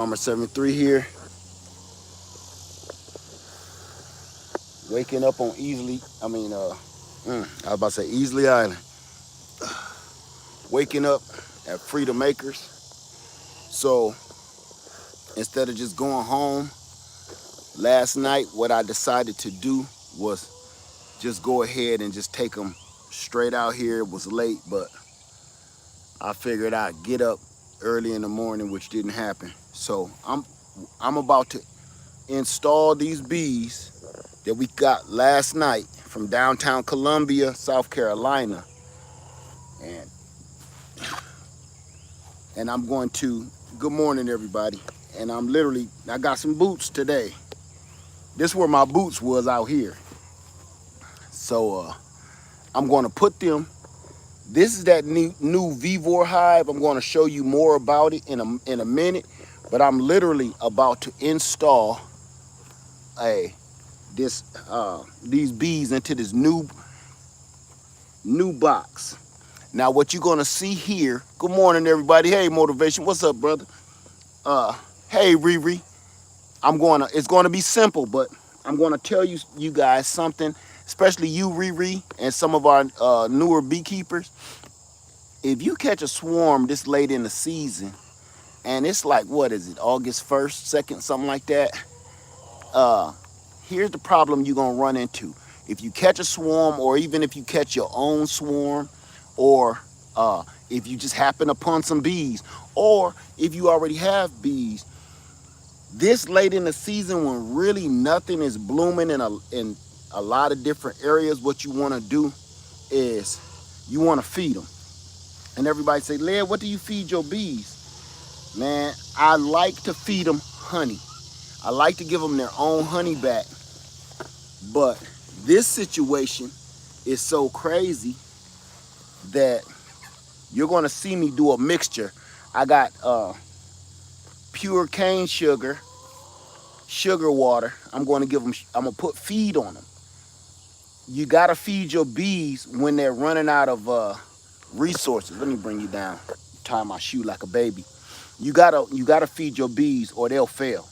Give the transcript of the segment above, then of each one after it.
Farmer 73 here, waking up on I was about to say Easley Island. Waking up at Freedom Acres. So instead of just going home last night, what I decided to do was just go ahead and just take them straight out here. It was late, but I figured I'd get up early in the morning, which didn't happen. So I'm about to install these bees that we got last night from downtown Columbia, South Carolina. And I'm going to, good morning everybody. And I got some boots today. This is where my boots was out here. So I'm going to put them, this is that new Vivor hive. I'm going to show you more about it in a minute, but I'm literally about to install these bees into this new box. Now what you're gonna see here, good morning everybody. Hey Motivation, what's up brother? Hey Riri. It's gonna be simple, but I'm gonna tell you guys something, especially you Riri and some of our newer beekeepers. If you catch a swarm this late in the season, and it's like, what is it, August 1st, 2nd, something like that, here's the problem you're gonna run into. If you catch a swarm, or even if you catch your own swarm, or if you just happen upon some bees, or if you already have bees, this late in the season when really nothing is blooming in a lot of different areas, what you want to do is you want to feed them. And everybody say, Led, what do you feed your bees? Man, I like to feed them honey. I like to give them their own honey back. But this situation is so crazy that you're going to see me do a mixture. I got pure cane sugar water. I'm going to put feed on them. You got to feed your bees when they're running out of resources. Let me bring you down. Tie my shoe like a baby. You gotta feed your bees or they'll fail.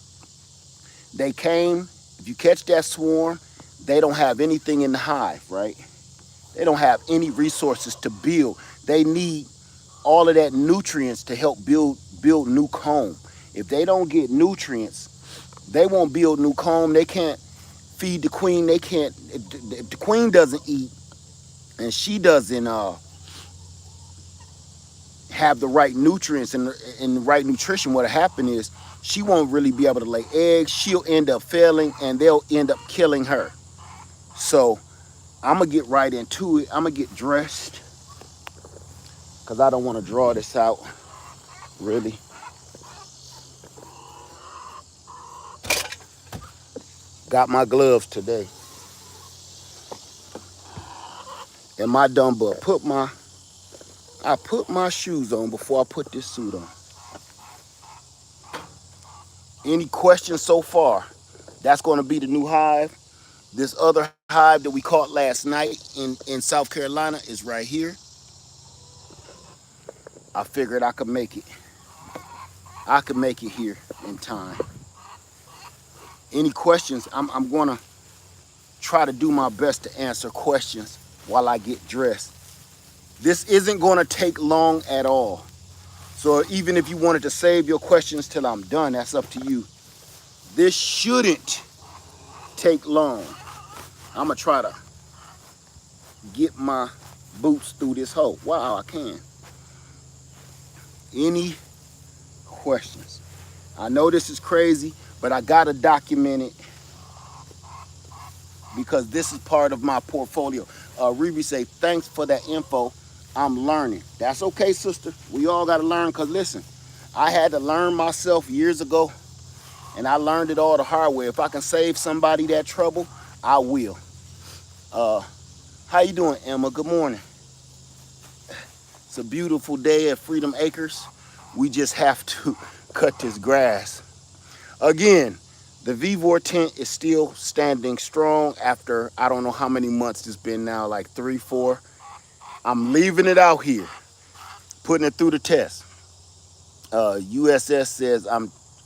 If you catch that swarm, they don't have anything in the hive, right? They don't have any resources to build. They need all of that nutrients to help build new comb. If they don't get nutrients, they won't build new comb. They can't feed the queen. They can't, if the queen doesn't eat and she doesn't have the right nutrients and the right nutrition, what'll happen is she won't really be able to lay eggs. She'll end up failing and they'll end up killing her. So I'm gonna get right into it. I'm gonna get dressed because I don't want to draw this out really. Got my gloves today. And my dumb butt I put my shoes on before I put this suit on. Any questions so far? That's going to be the new hive. This other hive that we caught last night in South Carolina is right here. I figured I could make it. I could make it here in time. Any questions? I'm going to try to do my best to answer questions while I get dressed. This isn't going to take long at all. So even if you wanted to save your questions till I'm done, that's up to you. This shouldn't take long. I'm going to try to get my boots through this hole. Wow, I can. Any questions? I know this is crazy, but I got to document it because this is part of my portfolio. Riri say, thanks for that info. I'm learning. That's okay, sister. We all got to learn because listen, I had to learn myself years ago and I learned it all the hard way. If I can save somebody that trouble, I will. How you doing, Emma? Good morning. It's a beautiful day at Freedom Acres. We just have to cut this grass. Again, the Vivor tent is still standing strong after I don't know how many months it's been now, like 3, 4. I'm leaving it out here, putting it through the test. USS says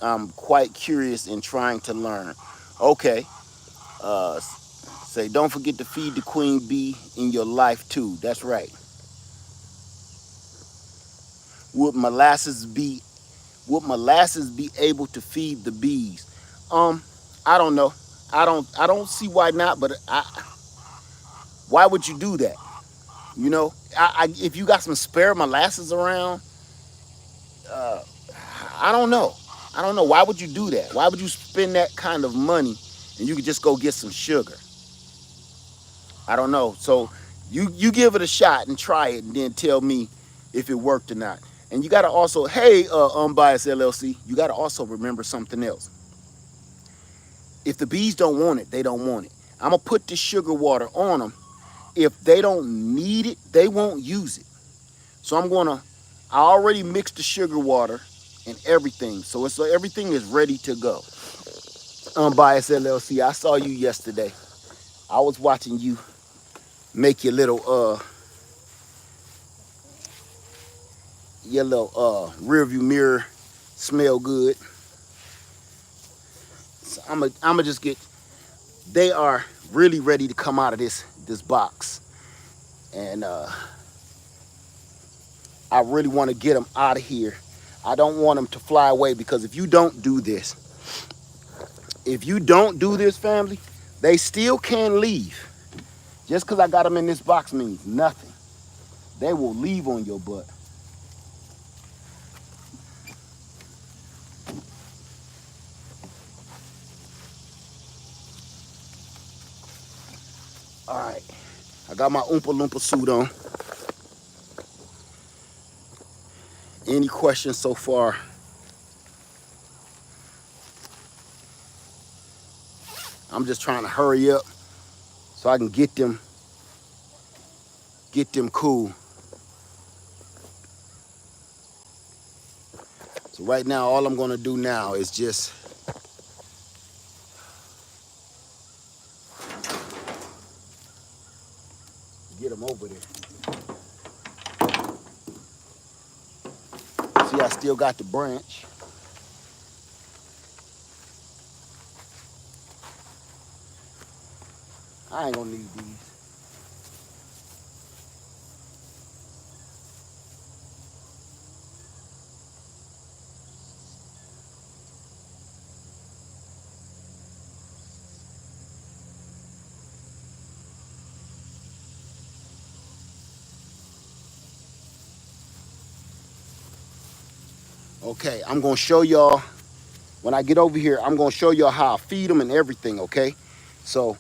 I'm quite curious in trying to learn. Okay. Say, don't forget to feed the queen bee in your life too. That's right. Would molasses be would molasses be able to feed the bees? Um, I don't know. I don't see why not, but why would you do that? You know, if you got some spare molasses around, uh, I don't know. I don't know. Why would you do that? Why would you spend that kind of money and you could just go get some sugar? I don't know. So you give it a shot and try it and then tell me if it worked or not. And you got to also, hey, Unbiased LLC, you got to also remember something else. If the bees don't want it, they don't want it. I'm going to put this sugar water on them. If they don't need it, they won't use it. So I already mixed the sugar water and everything. So everything is ready to go. Unbiased LLC, I saw you yesterday. I was watching you make your little rear view mirror smell good. So I'm just get. They are really ready to come out of this box, and I really want to get them out of here. I don't want them to fly away because if you don't do this, family, they still can leave. Just because I got them in this box means nothing. They will leave on your butt. All right, I got my Oompa Loompa suit on. Any questions so far? I'm just trying to hurry up so I can get them cool. So right now, all I'm gonna do now is just get them over there. See, I still got the branch. I ain't gonna need these. Okay, I'm gonna show y'all, when I get over here, I'm gonna show y'all how I feed them and everything, okay? So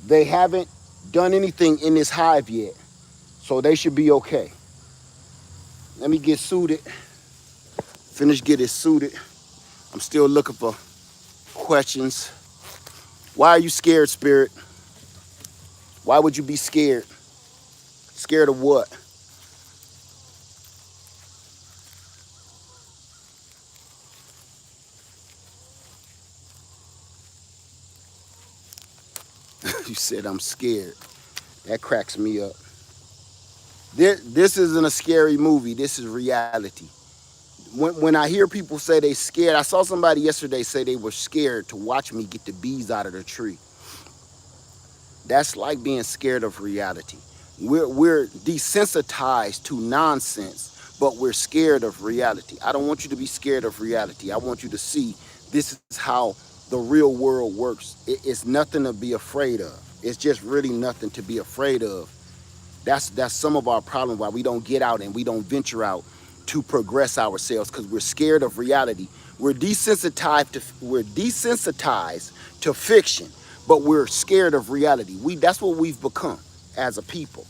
they haven't done anything in this hive yet, so they should be okay. Let me get suited, finish getting suited. I'm still looking for questions. Why are you scared, Spirit? Why would you be scared? Scared of what? You said I'm scared. That cracks me up. This isn't a scary movie. This is reality. When I hear people say they scared, I saw somebody yesterday say they were scared to watch me get the bees out of the tree. That's like being scared of reality. We're desensitized to nonsense, but we're scared of reality. I don't want you to be scared of reality. I want you to see this is how the real world works. It's nothing to be afraid of. It's just really nothing to be afraid of. That's some of our problem why we don't get out and we don't venture out to progress ourselves because we're scared of reality. We're desensitized to fiction, but we're scared of reality. That's what we've become as a people.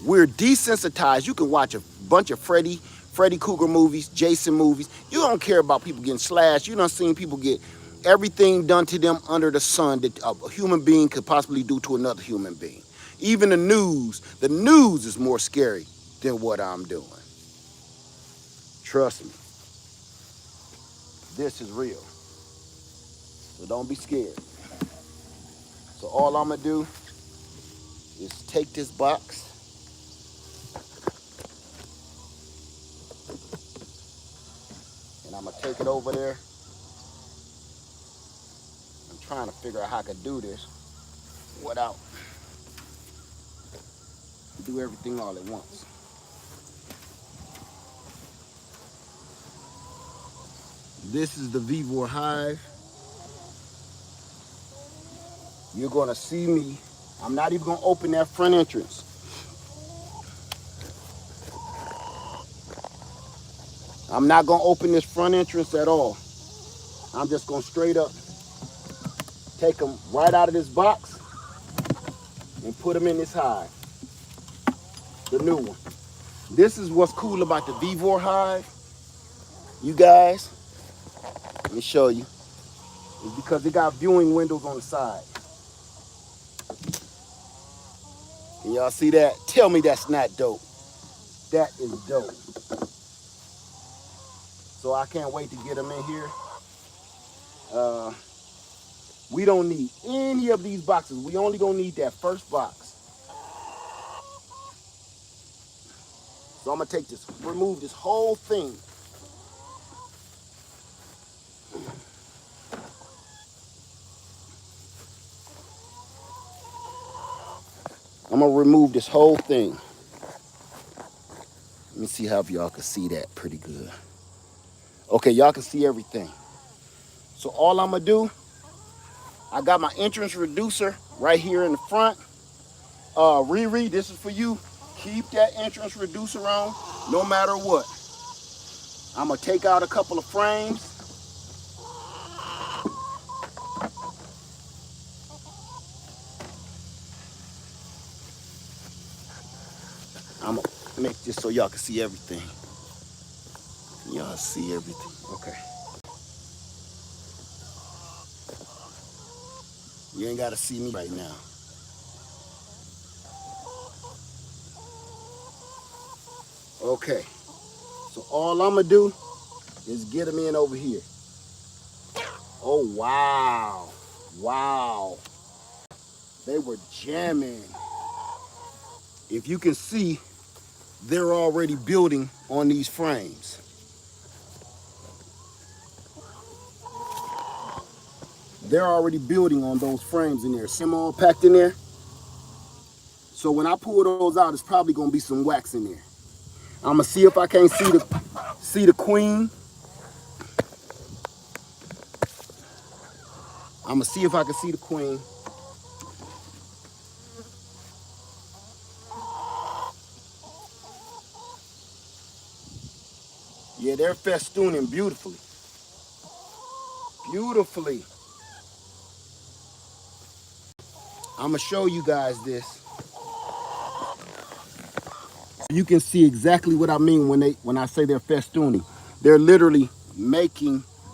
We're desensitized. You can watch a bunch of Freddy Krueger movies, Jason movies. You don't care about people getting slashed. You done seen people get everything done to them under the sun that a human being could possibly do to another human being. Even the news is more scary than what I'm doing. Trust me, this is real. So don't be scared. So all I'm gonna do is take this box and I'm gonna take it over there trying to figure out how I could do this without do everything all at once. This is the Beehive hive. You're gonna see me. I'm not even gonna open that front entrance. I'm not gonna open this front entrance at all. I'm just gonna straight up take them right out of this box and put them in this hive, the new one. This is what's cool about the Beehive hive, you guys. Let me show you. It's because they got viewing windows on the side. Can y'all see that? Tell me that's not dope. That is dope. So I can't wait to get them in here. We don't need any of these boxes. We only gonna need that first box. So I'm gonna take this, remove this whole thing. I'm gonna remove this whole thing. Let me see how y'all can see that pretty good. Okay, y'all can see everything. So all I'm gonna do, I got my entrance reducer right here in the front. Riri, this is for you. Keep that entrance reducer on no matter what. I'm gonna take out a couple of frames. I'm gonna make this so y'all can see everything. Y'all see everything? Okay. You ain't gotta see me right now. Okay. So all I'm gonna do is get them in over here. Oh, wow. Wow. They were jamming. If you can see, they're already building on these frames. They're already building on those frames in there. Some all packed in there. So when I pull those out, it's probably gonna be some wax in there. I'm gonna see if I can't see the queen. I'm gonna see if I can see the queen. Yeah, they're festooning beautifully. Beautifully. I'm gonna show you guys this. You can see exactly what I mean when I say they're festooning. They're literally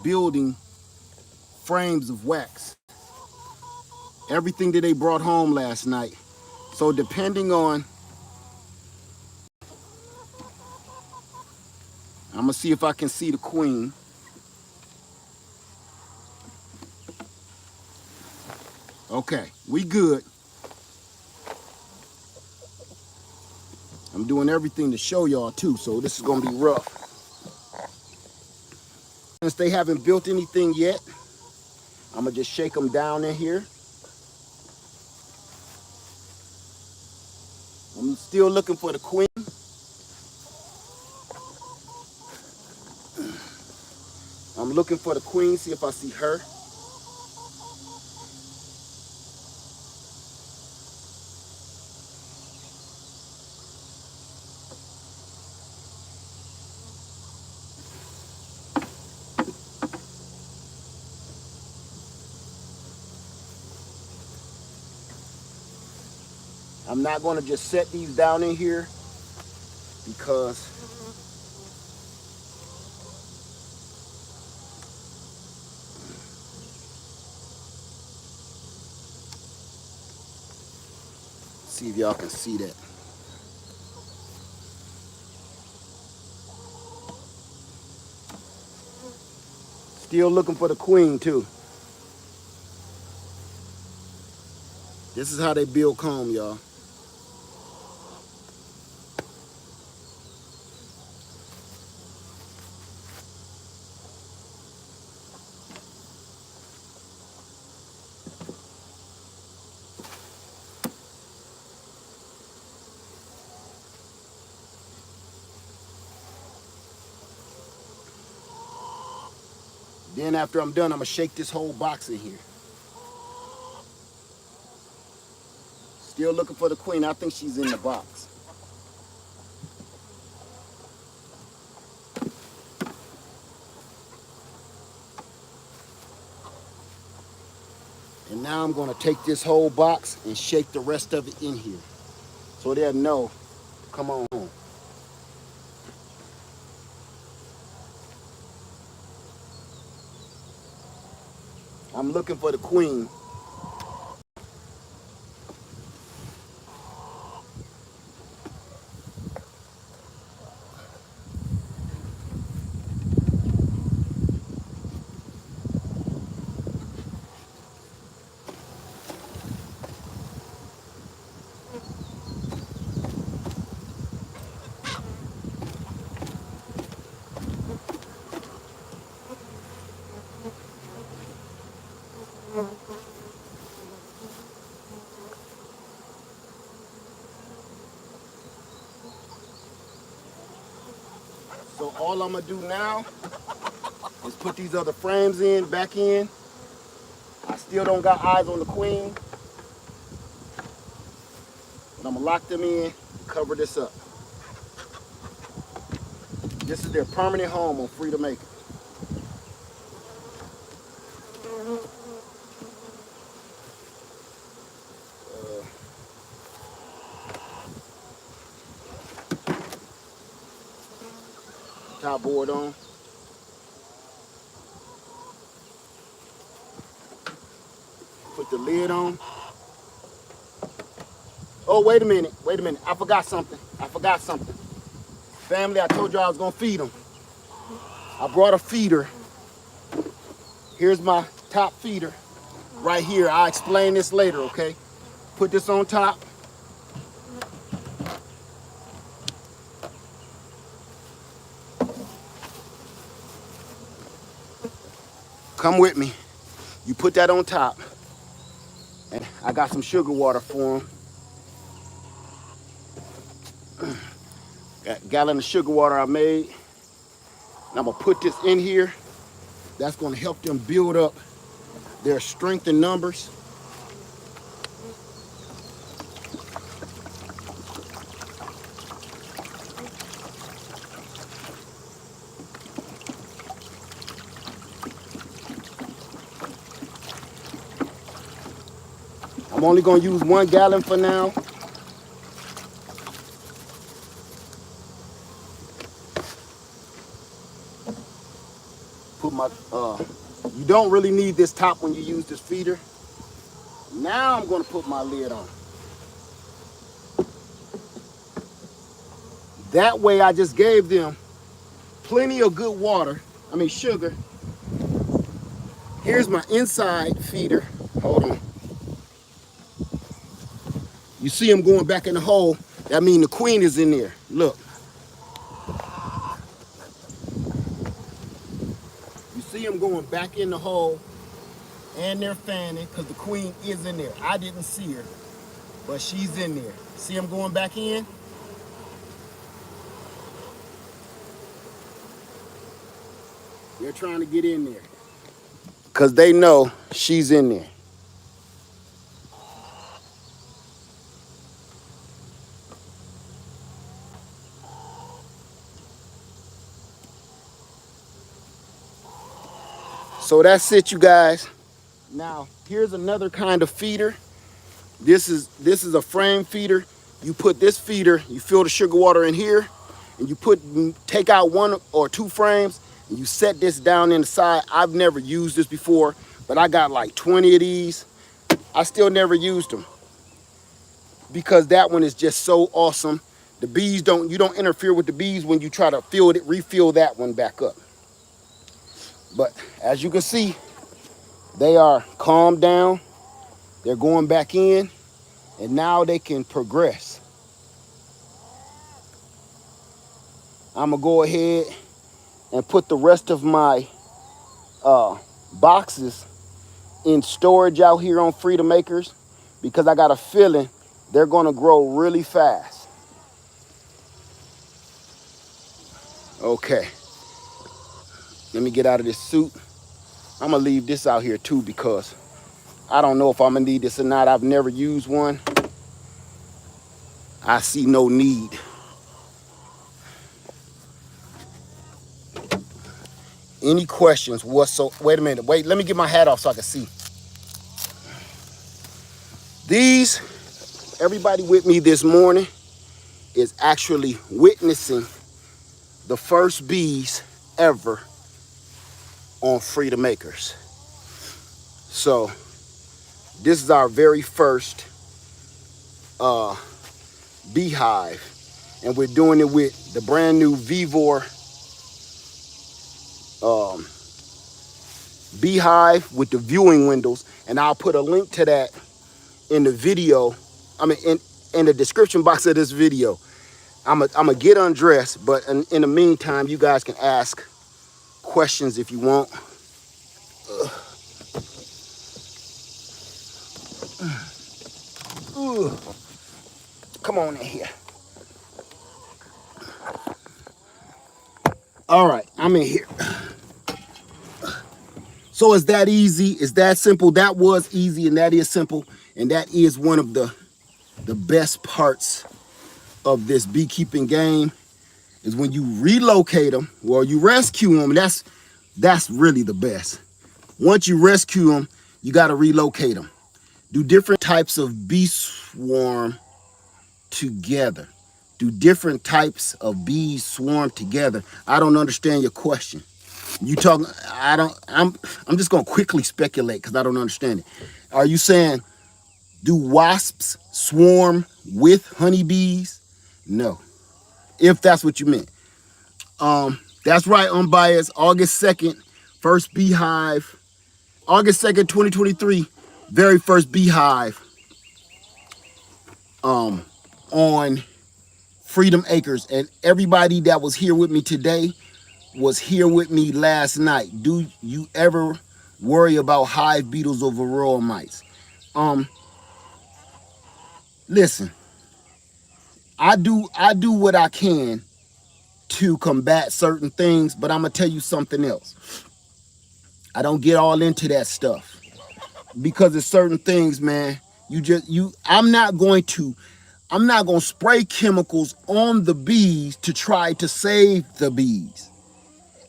building frames of wax. Everything that they brought home last night. So depending on, I'm gonna see if I can see the queen. Okay, we good. I'm doing everything to show y'all too, so this is gonna be rough. Since they haven't built anything yet, I'm gonna just shake them down in here. I'm still looking for the queen. I'm looking for the queen, see if I see her. I'm not gonna just set these down in here because see if y'all can see that. Still looking for the queen too. This is how they build comb, y'all. Then after I'm done, I'm gonna shake this whole box in here. Still looking for the queen. I think she's in the box. And now I'm gonna take this whole box and shake the rest of it in here, so they'll know, come on home. I'm looking for the queen. So all I'm gonna do now is put these other frames back in. I still don't got eyes on the queen, but I'm gonna lock them in, cover this up. This is their permanent home on Freedom Acre. Top board on. Put the lid on. Oh, wait a minute. I forgot something. Family, I told you I was gonna feed them. I brought a feeder. Here's my top feeder right here. I'll explain this later, okay? Put this on top. Come with me. You put that on top. And I got some sugar water for them. Got a gallon of sugar water I made. And I'm gonna put this in here. That's gonna help them build up their strength in numbers. I'm only gonna use 1 gallon for now. Put my, you don't really need this top when you use this feeder. Now I'm gonna put my lid on. That way I just gave them plenty of good water, sugar. Here's my inside feeder. Hold on. You see them going back in the hole. That means the queen is in there. Look. You see them going back in the hole, and they're fanning because the queen is in there. I didn't see her, but she's in there. See them going back in? They're trying to get in there because they know she's in there. So that's it, you guys. Now, here's another kind of feeder. This is a frame feeder. You put this feeder, you fill the sugar water in here, and you take out 1 or 2 frames, and you set this down in the side. I've never used this before, but I got like 20 of these. I still never used them because that one is just so awesome. The bees you don't interfere with the bees when you try to refill that one back up. But as you can see, they are calmed down. They're going back in, and now they can progress. I'm gonna go ahead and put the rest of my boxes in storage out here on Freedom Acres because I got a feeling they're gonna grow really fast. Okay. Let me get out of this suit I'm gonna leave this out here too because I don't know if I'm gonna need this or not. I've never used one. I see no need. Any questions whatsoever? Wait a minute. Wait, let me get my hat off so I can see. These, everybody with me this morning is actually witnessing the first bees ever on Freedom Acres. So this is our very first beehive, and we're doing it with the brand new Vivor beehive with the viewing windows, and I'll put a link to that in the video. I mean, in the description box of this video. I'm gonna get undressed, but in the meantime, you guys can ask questions if you want. Come on in here. All right, I'm in here. So it's that easy, it's that simple. That was easy, and that is simple, and that is one of the best parts of this beekeeping game, is when you relocate them or you rescue them. That's really the best. Once you rescue them, you got to relocate them. Do different types of bee swarm together? Do different types of bees swarm together? I don't understand your question. You talking? I'm just gonna quickly speculate because I don't understand it. Are you saying, do wasps swarm with honeybees? No. If that's what you meant. That's right, unbiased. August 2nd, first beehive. August 2nd, 2023, very first beehive on Freedom Acres. And everybody that was here with me today was here with me last night. Do you ever worry about hive beetles or varroa mites? Listen, I do what I can to combat certain things, but I'm gonna tell you something else. I don't get all into that stuff because it's certain things, man. I'm not going to spray chemicals on the bees to try to save the bees.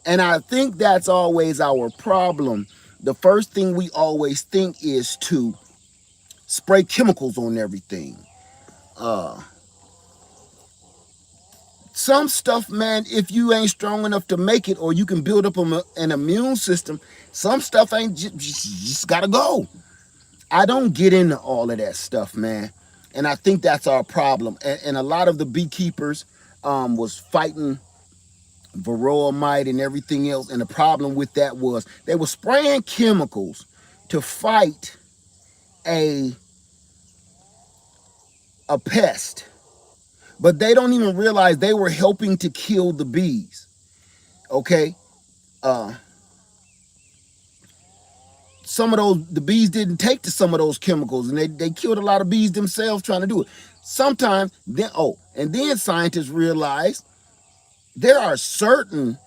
And I think that's always our problem. The first thing we always think is to spray chemicals on everything. Some stuff, man, if you ain't strong enough to make it, or you can build up an immune system, some stuff ain't just gotta go. I don't get into all of that stuff, man. And I think that's our problem. And a lot of the beekeepers was fighting varroa mite and everything else. And the problem with that was they were spraying chemicals to fight a pest. But they don't even realize they were helping to kill the bees. Okay? The bees didn't take to some of those chemicals, and they killed a lot of bees themselves trying to do it. Sometimes, then scientists realize there are certain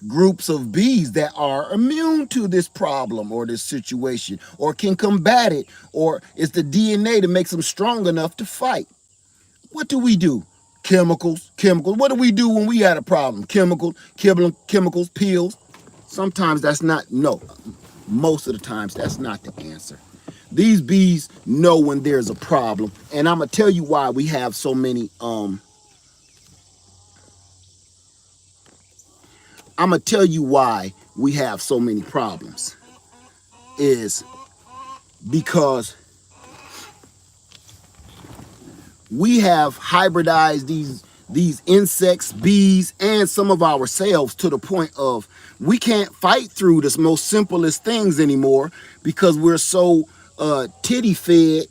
groups of bees that are immune to this problem or this situation, or can combat it, or it's the DNA that makes them strong enough to fight. What do we do? Chemicals. What do we do when we had a problem? Chemicals, pills. Sometimes that's not, no. Most of the times that's not the answer. These bees know when there's a problem, and I'm gonna tell you why we have so many problems is because we have hybridized these insects, bees, and some of ourselves to the point of we can't fight through the most simplest things anymore because we're so titty fed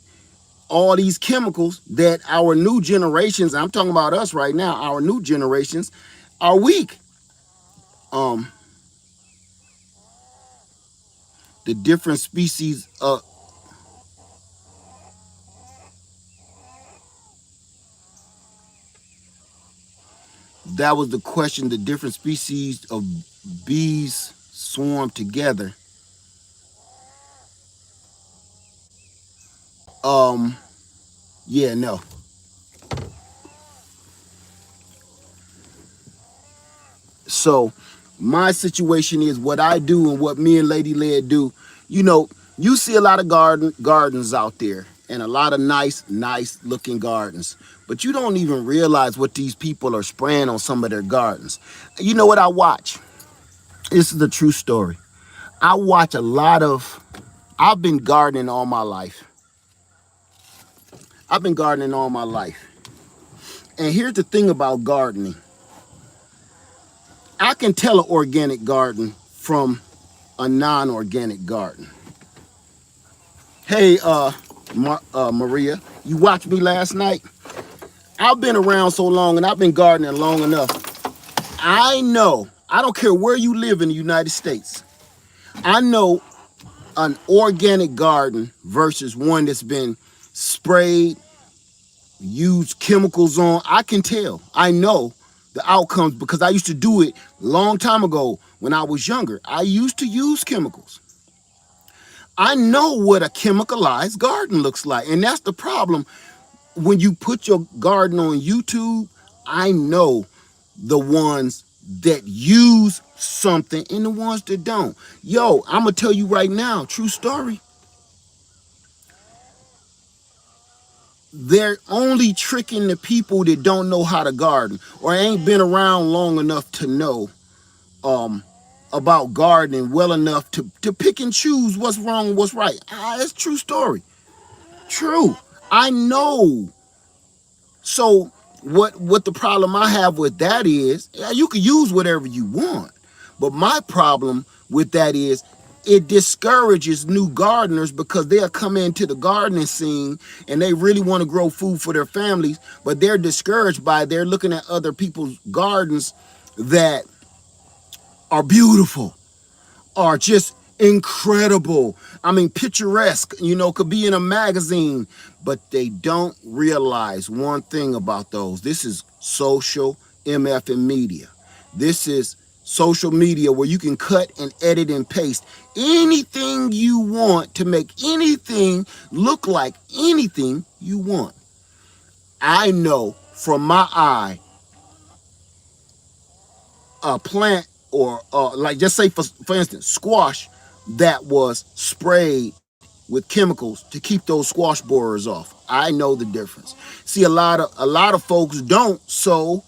all these chemicals that our new generations, I'm talking about us right now, our new generations are weak. The different species that was the question. The different species of bees swarm together. Um, yeah, no. So my situation is what I do and what me and Lady Led do. You know, you see a lot of gardens out there and a lot of nice looking gardens. But you don't even realize what these people are spraying on some of their gardens. You know what I watch? This is the true story. I watch a lot of I've been gardening all my life. I've been gardening all my life. And here's the thing about gardening. I can tell an organic garden from a non-organic garden. Hey, Maria, you watched me last night? I've been around so long and I've been gardening long enough. I know, I don't care where you live in the United States, I know an organic garden versus one that's been sprayed, used chemicals on. I can tell. I know the outcomes because I used to do it a long time ago when I was younger. I used to use chemicals. I know what a chemicalized garden looks like. And that's the problem. When you put your garden on YouTube, I know the ones that use something and the ones that don't. Yo, I'm going to tell you right now, true story. They're only tricking the people that don't know how to garden or ain't been around long enough to know um, about gardening well enough to pick and choose what's wrong and what's right. It's true story. True. I know. So what the problem I have with that is, yeah, you can use whatever you want. But my problem with that is it discourages new gardeners because they'll come into the gardening scene and they really want to grow food for their families, but they're discouraged by they're looking at other people's gardens that are beautiful, are just incredible. I mean, picturesque, could be in a magazine, but they don't realize one thing about those. This is social MF and media. This is social media where you can cut and edit and paste anything you want to make anything look like anything you want. I know from my eye a plant or like just say for instance squash that was sprayed with chemicals to keep those squash borers off. I know the difference. See, a lot of folks don't, so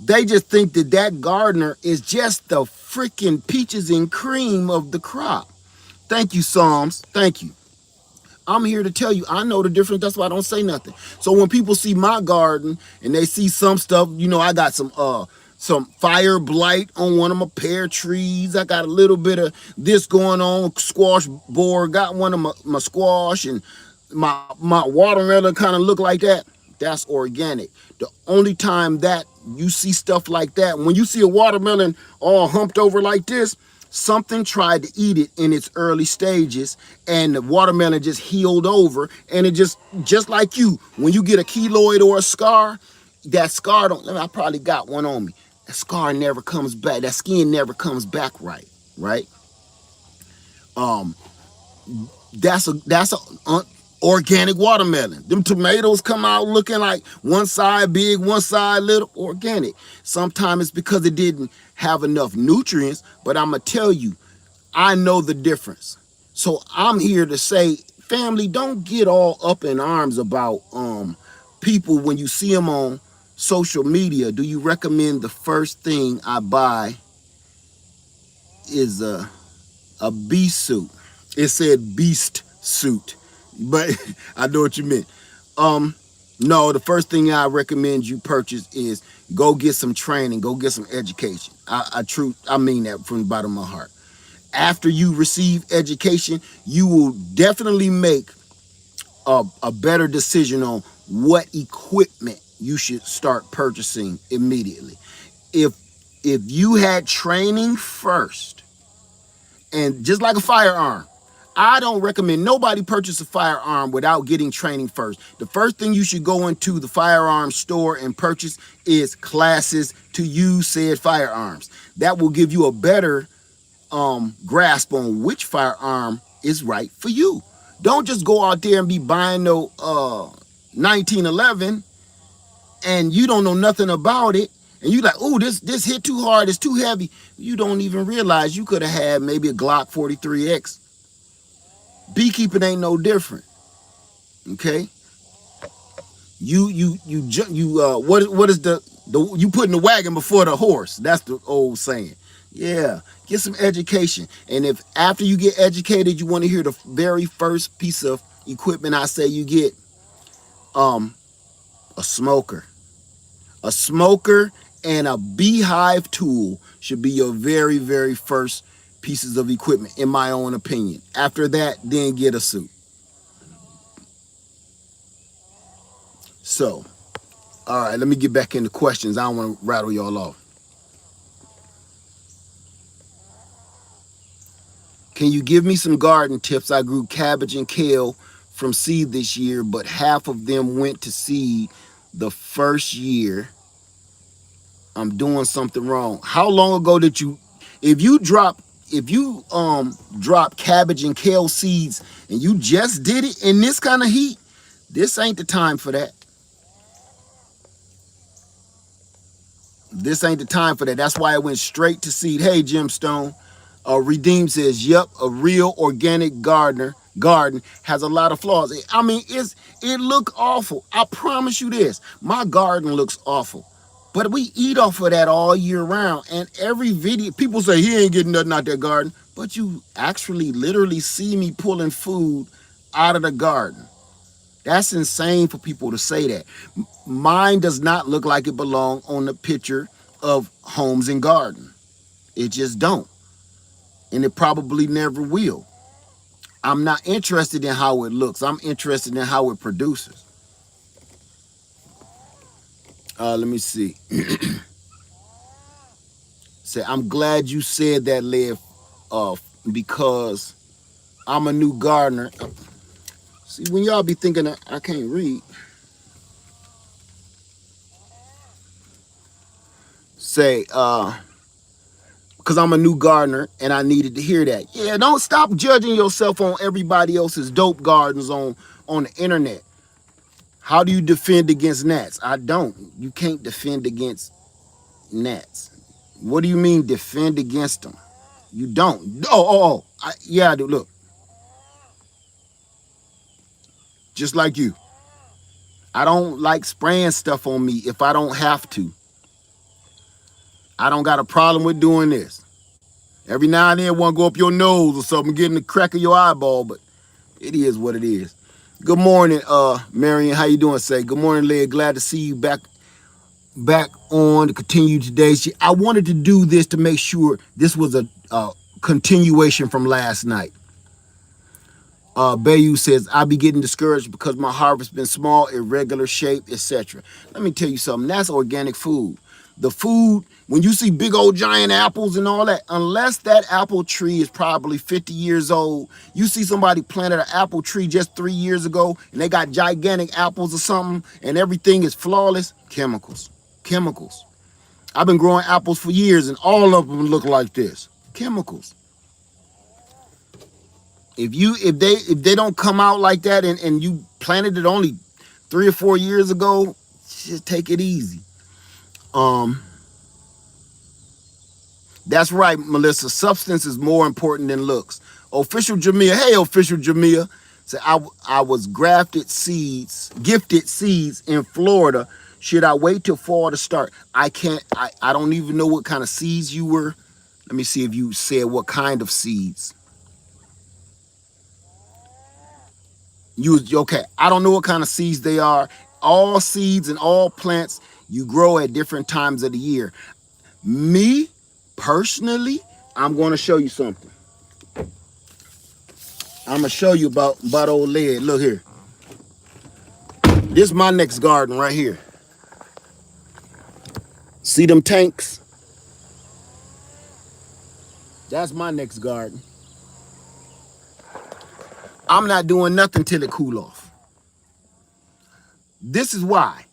they just think that that gardener is just the freaking peaches and cream of the crop. Thank you, Psalms. Thank you. I'm here to tell you, I know the difference. That's why I don't say nothing. So when people see my garden and they see some stuff, I got some fire blight on one of my pear trees. I got a little bit of this going on, squash borer, got one of my squash, and my watermelon kind of look like that. That's organic. The only time that you see stuff like that, when you see a watermelon all humped over like this, something tried to eat it in its early stages and the watermelon just healed over, and it just like you, when you get a keloid or a scar, that scar don't, I probably got one on me. That scar never comes back. That skin never comes back right? Um, that's a organic watermelon. Them tomatoes come out looking like one side big, one side little. Organic. Sometimes it's because it didn't have enough nutrients, but I'm gonna tell you, I know the difference. So I'm here to say, family, don't get all up in arms about people when you see them on social media. Do you recommend the first thing I buy is a beast suit? It said beast suit, but I know what you meant. No, the first thing I recommend you purchase is go get some training, go get some education. I mean that from the bottom of my heart. After you receive education, you will definitely make a better decision on what equipment you should start purchasing immediately. If you had training first, and just like a firearm, I don't recommend nobody purchase a firearm without getting training first. The first thing you should go into the firearm store and purchase is classes to use said firearms. That will give you a better grasp on which firearm is right for you. Don't just go out there and be buying no 1911 and you don't know nothing about it. And you like, oh, this hit too hard, it's too heavy. You don't even realize you could have had maybe a Glock 43X. Beekeeping ain't no different. Okay? What is the you putting the wagon before the horse? That's the old saying. Yeah, get some education. And if after you get educated, you want to hear the very first piece of equipment I say you get, a smoker. A smoker and a beehive tool should be your very, very first pieces of equipment, in my own opinion. After that, then get a suit. So, all right, let me get back into questions. I don't want to rattle y'all off. Can you give me some garden tips? I grew cabbage and kale from seed this year, but half of them went to seed the first year. I'm doing something wrong. How long ago did you, if you drop cabbage and kale seeds and you just did it in this kind of heat, this ain't the time for that. This ain't the time for that. That's why it went straight to seed. Hey, Gemstone. Redeem says, yep, a real organic garden has a lot of flaws. I mean, it look awful. I promise you this. My garden looks awful. But we eat off of that all year round. And every video, people say he ain't getting nothing out that garden. But you actually literally see me pulling food out of the garden. That's insane for people to say that. Mine does not look like it belong on the picture of Homes and Garden. It just don't. And it probably never will. I'm not interested in how it looks. I'm interested in how it produces. Let me see. Say, I'm glad you said that, Lev, because I'm a new gardener. See, when y'all be thinking that I can't read, say, because I'm a new gardener and I needed to hear that. Yeah, don't stop judging yourself on everybody else's dope gardens on the internet. How do you defend against gnats? I don't. You can't defend against gnats. What do you mean defend against them? You don't. Yeah, I do. Look, just like you. I don't like spraying stuff on me if I don't have to. I don't got a problem with doing this. Every now and then one go up your nose or something, getting the crack of your eyeball, but it is what it is. Good morning, Marion. How you doing? Say good morning, Leah. Glad to see you back on to continue today. I wanted to do this to make sure this was a continuation from last night. Bayou says, I be getting discouraged because my harvest been small, irregular shape, etc. Let me tell you something. That's organic food. The food, when you see big old giant apples and all that, unless that apple tree is probably 50 years old, you see somebody planted an apple tree just 3 years ago and they got gigantic apples or something and everything is flawless, chemicals. Chemicals. I've been growing apples for years and all of them look like this. Chemicals. If they don't come out like that and you planted it only 3 or 4 years ago, just take it easy. That's right, Melissa. Substance is more important than looks. Official Jamia, hey, Official Jamia. Say, I was gifted seeds in Florida. Should I wait till fall to start? I can't. I don't even know what kind of seeds you were. Let me see if you said what kind of seeds. Okay, I don't know what kind of seeds they are. All seeds and all plants you grow at different times of the year. Me, personally, I'm going to show you something. I'm going to show you about old lead. Look here. This is my next garden right here. See them tanks? That's my next garden. I'm not doing nothing till it cool off. This is why.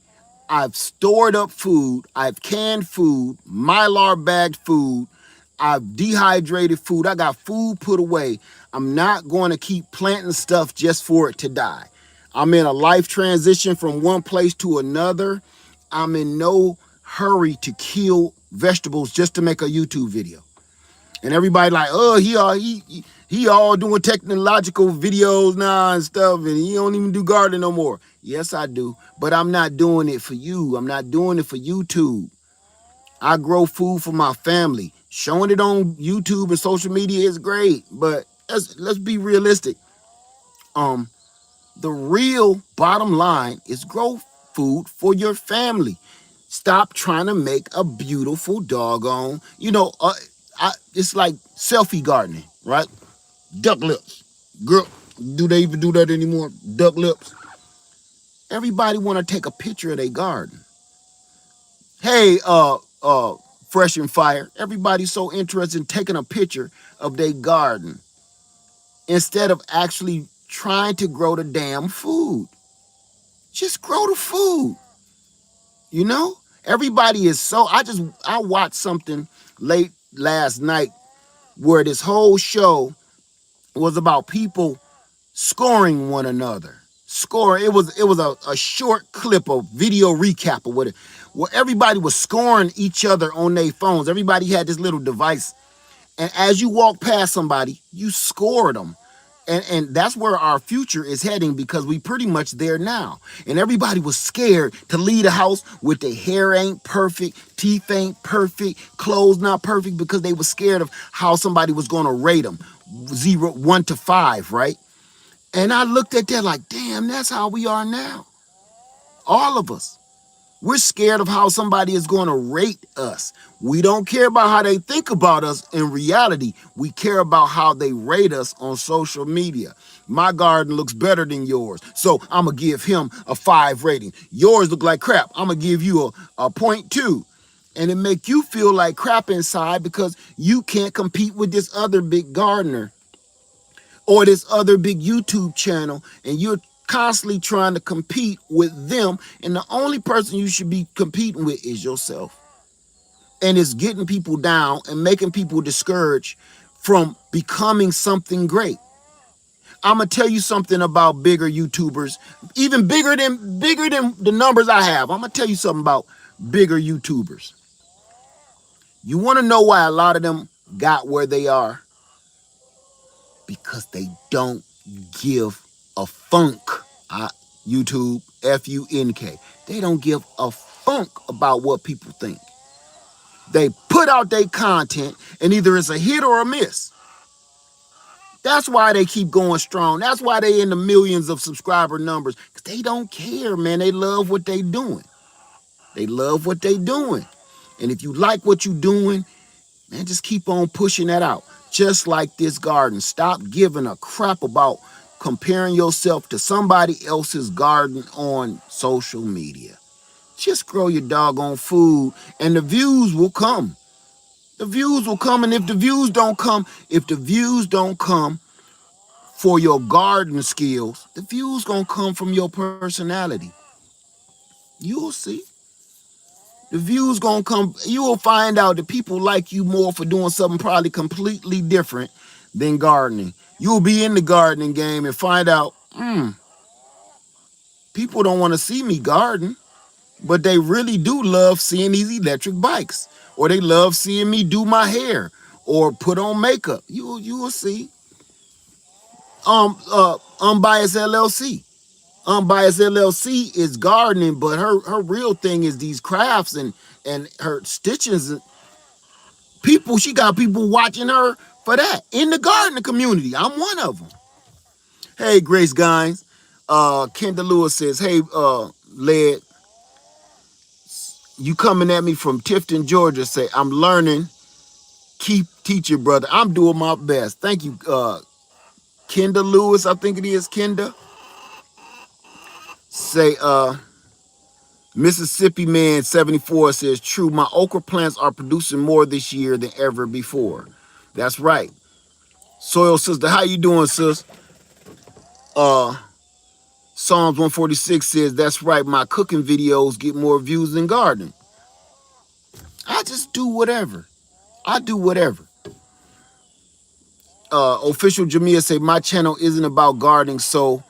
I've stored up food, I've canned food, Mylar bagged food, I've dehydrated food, I got food put away. I'm not going to keep planting stuff just for it to die. I'm in a life transition from one place to another. I'm in no hurry to kill vegetables just to make a YouTube video. And everybody like, oh, he all doing technological videos now and stuff, and he don't even do gardening no more. Yes, I do, but I'm not doing it for you. I'm not doing it for YouTube. I grow food for my family. Showing it on YouTube and social media is great, but let's be realistic. Um, the real bottom line is grow food for your family. Stop trying to make a beautiful doggone, it's like selfie gardening, right? Duck lips. Girl, do they even do that anymore? Duck lips. Everybody want to take a picture of their garden. Hey, Fresh and Fire. Everybody's so interested in taking a picture of their garden instead of actually trying to grow the damn food. Just grow the food. You know? Everybody is so I watched something late last night where this whole show was about people scoring one another. It was a short clip of video recap or whatever, where everybody was scoring each other on their phones. Everybody had this little device. And as you walk past somebody, you scored them. And that's where our future is heading because we pretty much there now. And everybody was scared to leave the house with their hair ain't perfect, teeth ain't perfect, clothes not perfect because they were scared of how somebody was going to rate them. 1 to 5, right? And I looked at that like, damn, that's how we are now. All of us. We're scared of how somebody is going to rate us. We don't care about how they think about us in reality. We care about how they rate us on social media. My garden looks better than yours, so I'm going to give him a 5 rating. Yours look like crap. I'm going to give you a 0.2. And it make you feel like crap inside because you can't compete with this other big gardener or this other big YouTube channel, and you're constantly trying to compete with them, and the only person you should be competing with is yourself. And it's getting people down and making people discouraged from becoming something great. I'm gonna tell you something about bigger YouTubers, even bigger than the numbers I have. I'm gonna tell you something about bigger YouTubers. You want to know why a lot of them got where they are? Because they don't give a funk. YouTube, F-U-N-K. They don't give a funk about what people think. They put out their content and either it's a hit or a miss. That's why they keep going strong. That's why they in the millions of subscriber numbers. Because they don't care, man. They love what they doing. They love what they doing. And if you like what you doing, man, just keep on pushing that out. Just like this garden. Stop giving a crap about comparing yourself to somebody else's garden on social media. Just grow your doggone food and the views will come. The views will come, and if the views don't come for your garden skills, the views gonna come from your personality. You'll see. The views gonna come. You will find out that people like you more for doing something probably completely different than gardening. You'll be in the gardening game and find out, people don't want to see me garden, but they really do love seeing these electric bikes, or they love seeing me do my hair or put on makeup. You will see. Unbiased LLC. Unbiased LLC is gardening, but her real thing is these crafts and her stitches. She got people watching her for that in the gardening community. I'm one of them. Hey, Grace Guys. Kendall Lewis says, hey, Led, you coming at me from Tifton, Georgia. Say, I'm learning. Keep teaching, brother. I'm doing my best. Thank you, Kendall Lewis. I think it is Kendall. Say, Mississippi Man 74 says, true, my okra plants are producing more this year than ever before. That's right. Soil Sister, how you doing, sis? Psalms 146 says, that's right, my cooking videos get more views than gardening. I just do whatever. I do whatever. Official Jamia say my channel isn't about gardening, so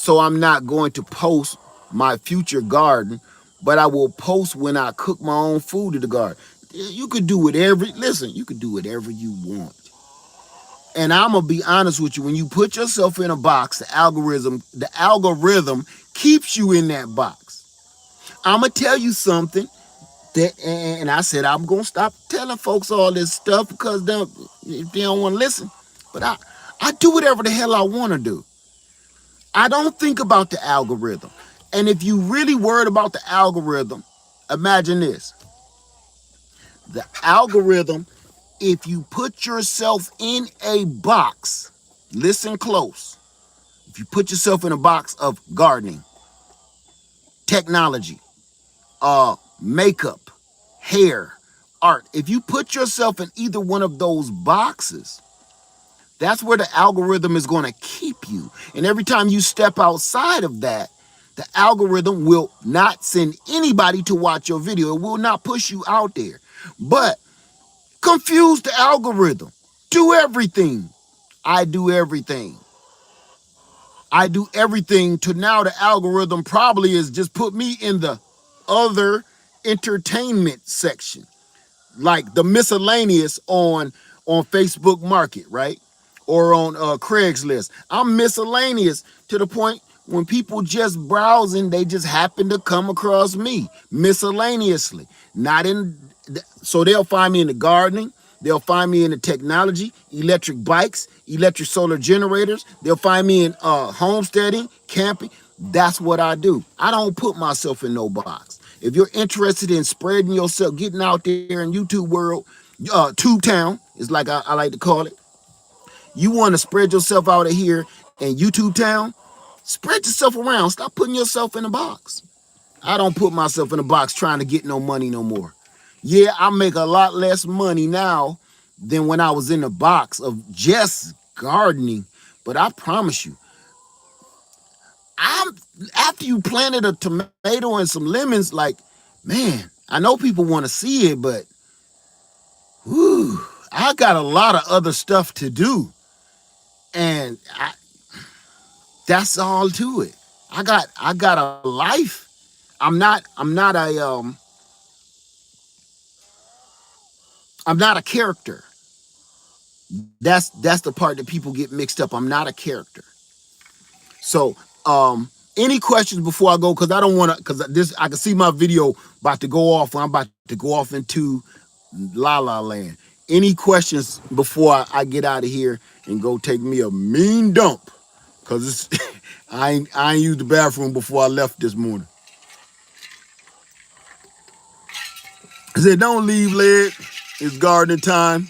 I'm not going to post my future garden, but I will post when I cook my own food in the garden. You could do whatever. Listen, you could do whatever you want. And I'm gonna be honest with you. When you put yourself in a box, the algorithm keeps you in that box. I'm gonna tell you something and I said I'm gonna stop telling folks all this stuff because if they don't want to listen. But I do whatever the hell I want to do. I don't think about the algorithm. And if you really worried about the algorithm, imagine this. The algorithm, if you put yourself in a box, listen close. If you put yourself in a box of gardening, technology, makeup, hair, art, if you put yourself in either one of those boxes, that's where the algorithm is going to keep you. And every time you step outside of that, the algorithm will not send anybody to watch your video. It will not push you out there. But confuse the algorithm. Do everything. I do everything. I do everything to now the algorithm probably is just put me in the other entertainment section, like the miscellaneous on Facebook Market, right? Or on Craigslist. I'm miscellaneous to the point when people just browsing, they just happen to come across me miscellaneously. Not in, so they'll find me in the gardening. They'll find me in the technology, electric bikes, electric solar generators. They'll find me in homesteading, camping. That's what I do. I don't put myself in no box. If you're interested in spreading yourself, getting out there in YouTube world, Tube Town is like I like to call it. You want to spread yourself out of here in YouTube Town? Spread yourself around. Stop putting yourself in a box. I don't put myself in a box trying to get no money no more. Yeah, I make a lot less money now than when I was in the box of just gardening. But I promise you, I'm after you planted a tomato and some lemons, like, man, I know people want to see it, but whew, I got a lot of other stuff to do. And that's all to it. I got a life. I'm not a character. That's the part that people get mixed up. I'm not a character. So, any questions before I go? Because I don't want to. Because this, I can see my video about to go off. I'm about to go off into La La Land. Any questions before I get out of here and go take me a mean dump? Because it's I ain't used the bathroom before I left this morning. I said, don't leave, Led. It's gardening time.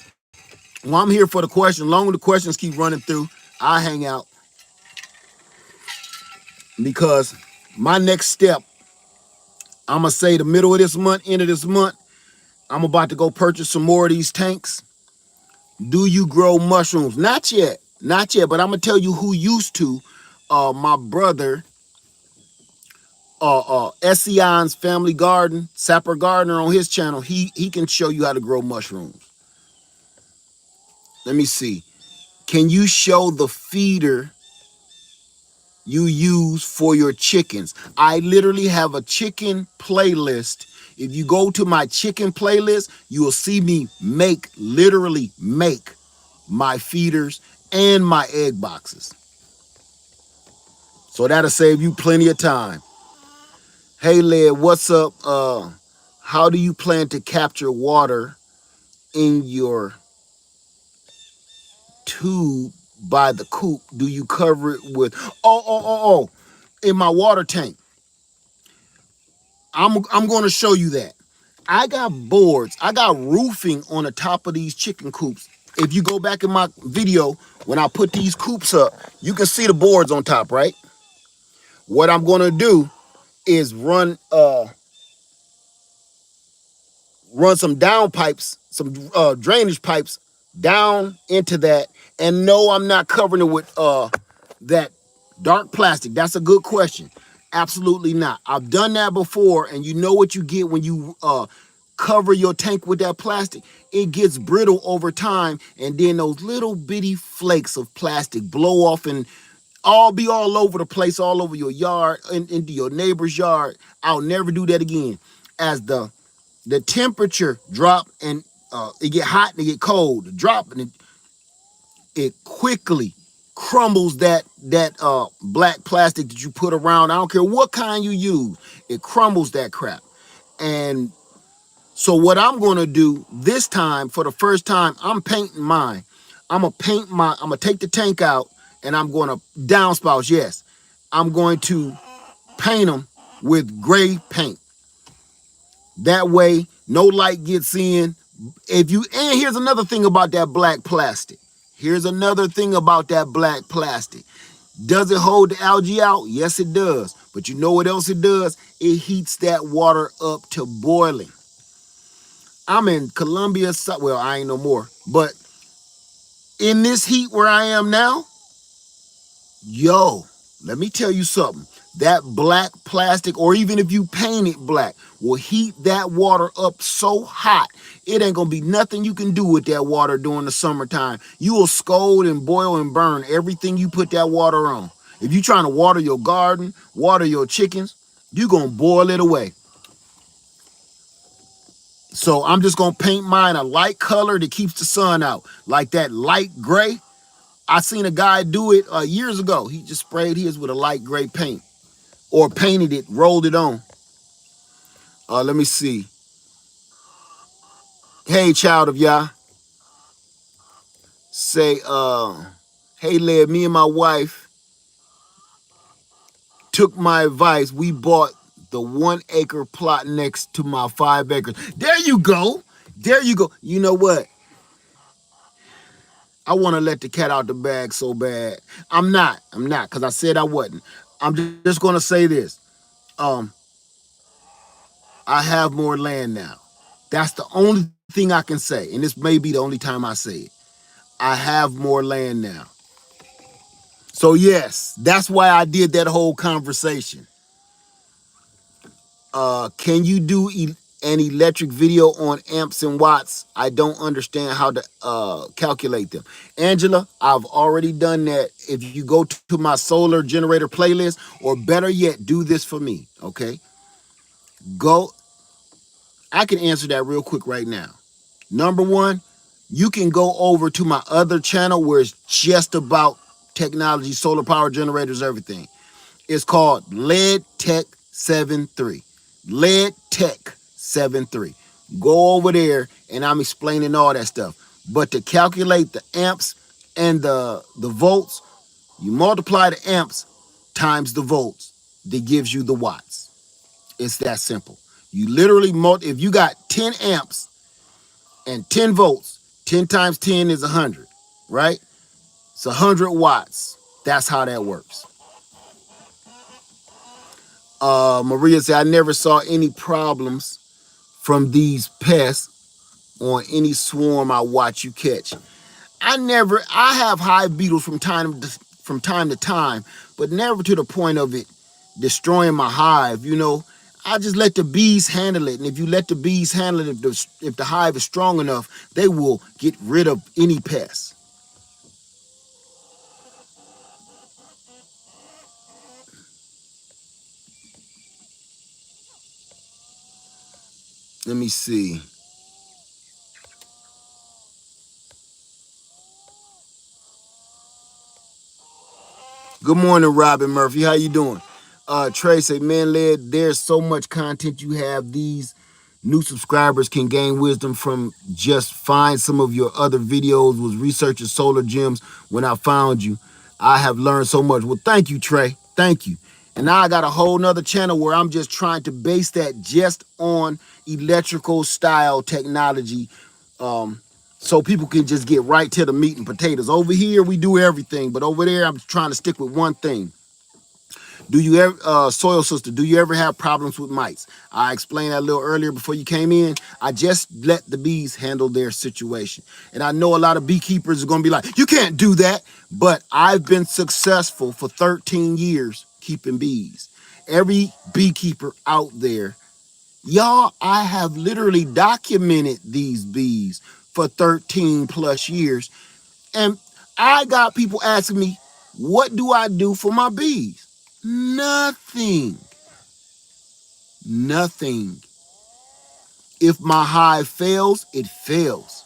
Well, I'm here for the question. Long as the questions keep running through, I hang out because my next step, I'm going to say the middle of this month, end of this month, I'm about to go purchase some more of these tanks. Do you grow mushrooms? Not yet. Not yet, but I'm going to tell you who used to. My brother, Ession's Family Garden, Sapper Gardener on his channel, he can show you how to grow mushrooms. Let me see. Can you show the feeder you use for your chickens? I literally have a chicken playlist. If you go to my chicken playlist, you will see me literally make my feeders and my egg boxes. So that'll save you plenty of time. Hey, Led, what's up? How do you plan to capture water in your tube by the coop? Do you cover it with in my water tank? I'm going to show you that. I got boards. I got roofing on the top of these chicken coops. If you go back in my video, when I put these coops up, you can see the boards on top, right? What I'm going to do is run some down pipes, some drainage pipes down into that. And no, I'm not covering it with that dark plastic. That's a good question. Absolutely not. I've done that before, and you know what you get when you cover your tank with that plastic, it gets brittle over time, and then those little bitty flakes of plastic blow off and all be all over the place, all over your yard, into your neighbor's yard. I'll never do that again. As the temperature drop and it get hot and it get cold, drop and it quickly crumbles that black plastic that you put around. I don't care what kind you use, it crumbles that crap. And so what I'm gonna do this time, for the first time, I'm painting mine. I'm gonna take the tank out and I'm gonna downspouts, yes. I'm going to paint them with gray paint. That way, no light gets in. And here's another thing about that black plastic. Here's another thing about that black plastic. Does it hold the algae out? Yes, it does. But you know what else it does? It heats that water up to boiling. I'm in Colombia, well, I ain't no more, but in this heat where I am now, yo, let me tell you something. That black plastic, or even if you paint it black, will heat that water up so hot, it ain't gonna be nothing you can do with that water during the summertime. You will scold and boil and burn everything you put that water on. If you're trying to water your garden, water your chickens, you're gonna boil it away. So I'm just gonna paint mine a light color that keeps the sun out, like that light gray. I seen a guy do it years ago. He just sprayed his with a light gray paint, or painted it, rolled it on. Let me see. Hey, child of Yah, say, hey, lad, me and my wife took my advice. We bought the 1 acre plot next to my 5 acres. There you go. There you go. You know what? I want to let the cat out the bag so bad. I'm not, because I said I wasn't. I'm just going to say this. Um, I have more land now. That's the only thing I can say. And this may be the only time I say it. I have more land now. So yes, that's why I did that whole conversation. Can you do an electric video on amps and watts? I don't understand how to calculate them. Angela, I've already done that. If you go to my solar generator playlist, or better yet, do this for me, okay? Go, I can answer that real quick right now. Number one, you can go over to my other channel where it's just about technology, solar power generators, everything. It's called Lead Tech 73. Lead Tech 73. Go over there and I'm explaining all that stuff. But to calculate the amps and the volts, you multiply the amps times the volts that gives you the watts. It's that simple. You literally, if you got 10 amps and 10 volts, 10 times 10 is 100, right? It's 100 watts. That's how that works. Maria said, I never saw any problems from these pests on any swarm I watch you catch. I have hive beetles from time to time, but never to the point of it destroying my hive. You know, I just let the bees handle it. And if you let the bees handle it, if the hive is strong enough, they will get rid of any pests. Let me see. Good morning, Robin Murphy. How you doing? Trey say, man, Led, there's so much content you have. These new subscribers can gain wisdom from just find some of your other videos. Was researching solar gems when I found you. I have learned so much. Well, thank you, Trey. Thank you. And now I got a whole nother channel where I'm just trying to base that just on electrical style technology. So people can just get right to the meat and potatoes. Over here, we do everything, but over there, I'm trying to stick with one thing. Do you ever, Soil Sister, do you ever have problems with mites? I explained that a little earlier before you came in. I just let the bees handle their situation. And I know a lot of beekeepers are going to be like, you can't do that. But I've been successful for 13 years keeping bees. Every beekeeper out there Y'all, I have literally documented these bees for 13 plus years. And I got people asking me, what do I do for my bees? Nothing. Nothing. If my hive fails, it fails.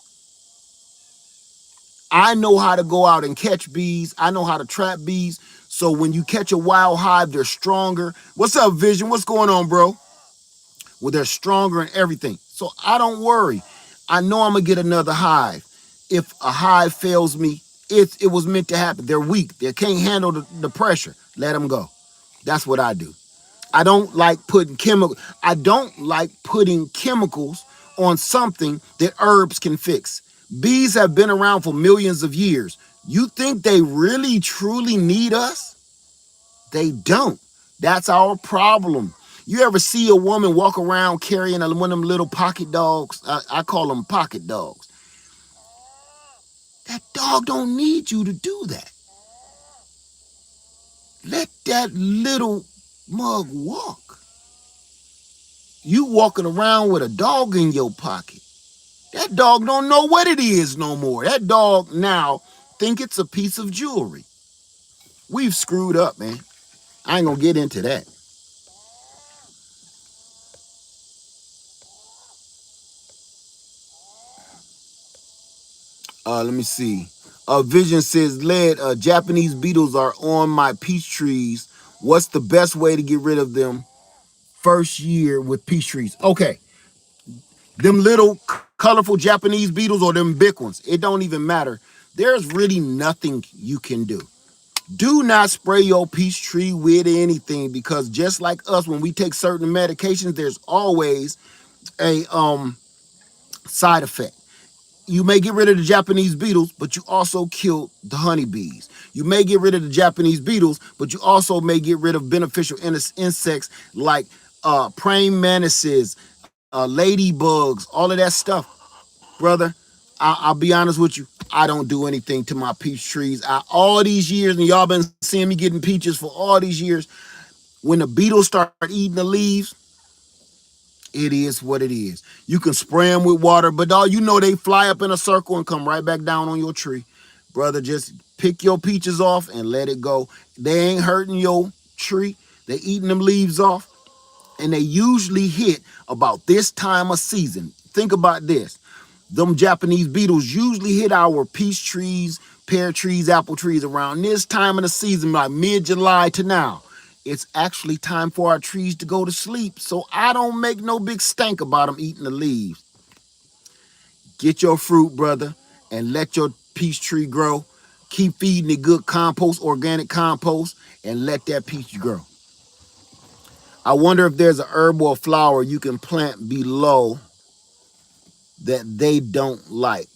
I know how to go out and catch bees. I know how to trap bees. So when you catch a wild hive, they're stronger. What's up, Vision? What's going on, bro? Well, they're stronger and everything. So I don't worry. I know I'm gonna get another hive. If a hive fails me, it was meant to happen. They're weak. They can't handle the pressure. Let them go. That's what I do. I don't like putting chemicals on something that herbs can fix. Bees have been around for millions of years. You think they really truly need us? They don't. That's our problem. You ever see a woman walk around carrying one of them little pocket dogs? I call them pocket dogs. That dog don't need you to do that. Let that little mug walk. You walking around with a dog in your pocket. That dog don't know what it is no more. That dog now think it's a piece of jewelry. We've screwed up, man. I ain't gonna get into that. Let me see. Vision says, lead, Japanese beetles are on my peach trees. What's the best way to get rid of them first year with peach trees? Okay, them little colorful Japanese beetles or them big ones, it don't even matter. There's really nothing you can do. Do not spray your peach tree with anything, because just like us, when we take certain medications, there's always a side effect. You may get rid of the Japanese beetles, but you also kill the honeybees. You may get rid of the Japanese beetles, but you also may get rid of beneficial insects like praying mantises, ladybugs, all of that stuff. Brother, I'll be honest with you. I don't do anything to my peach trees. All these years, and y'all been seeing me getting peaches for all these years, when the beetles start eating the leaves, it is what it is. You can spray them with water, but all you know, they fly up in a circle and come right back down on your tree. Brother, just pick your peaches off and let it go. They ain't hurting your tree. They eating them leaves off, and they usually hit about this time of season. Think about this. Them Japanese beetles usually hit our peach trees, pear trees, apple trees around this time of the season, like mid-July to now. It's actually time for our trees to go to sleep, so I don't make no big stank about them eating the leaves. Get your fruit, brother, and let your peach tree grow. Keep feeding it good compost, organic compost, and let that peach grow. I wonder if there's a herb or a flower you can plant below that they don't like.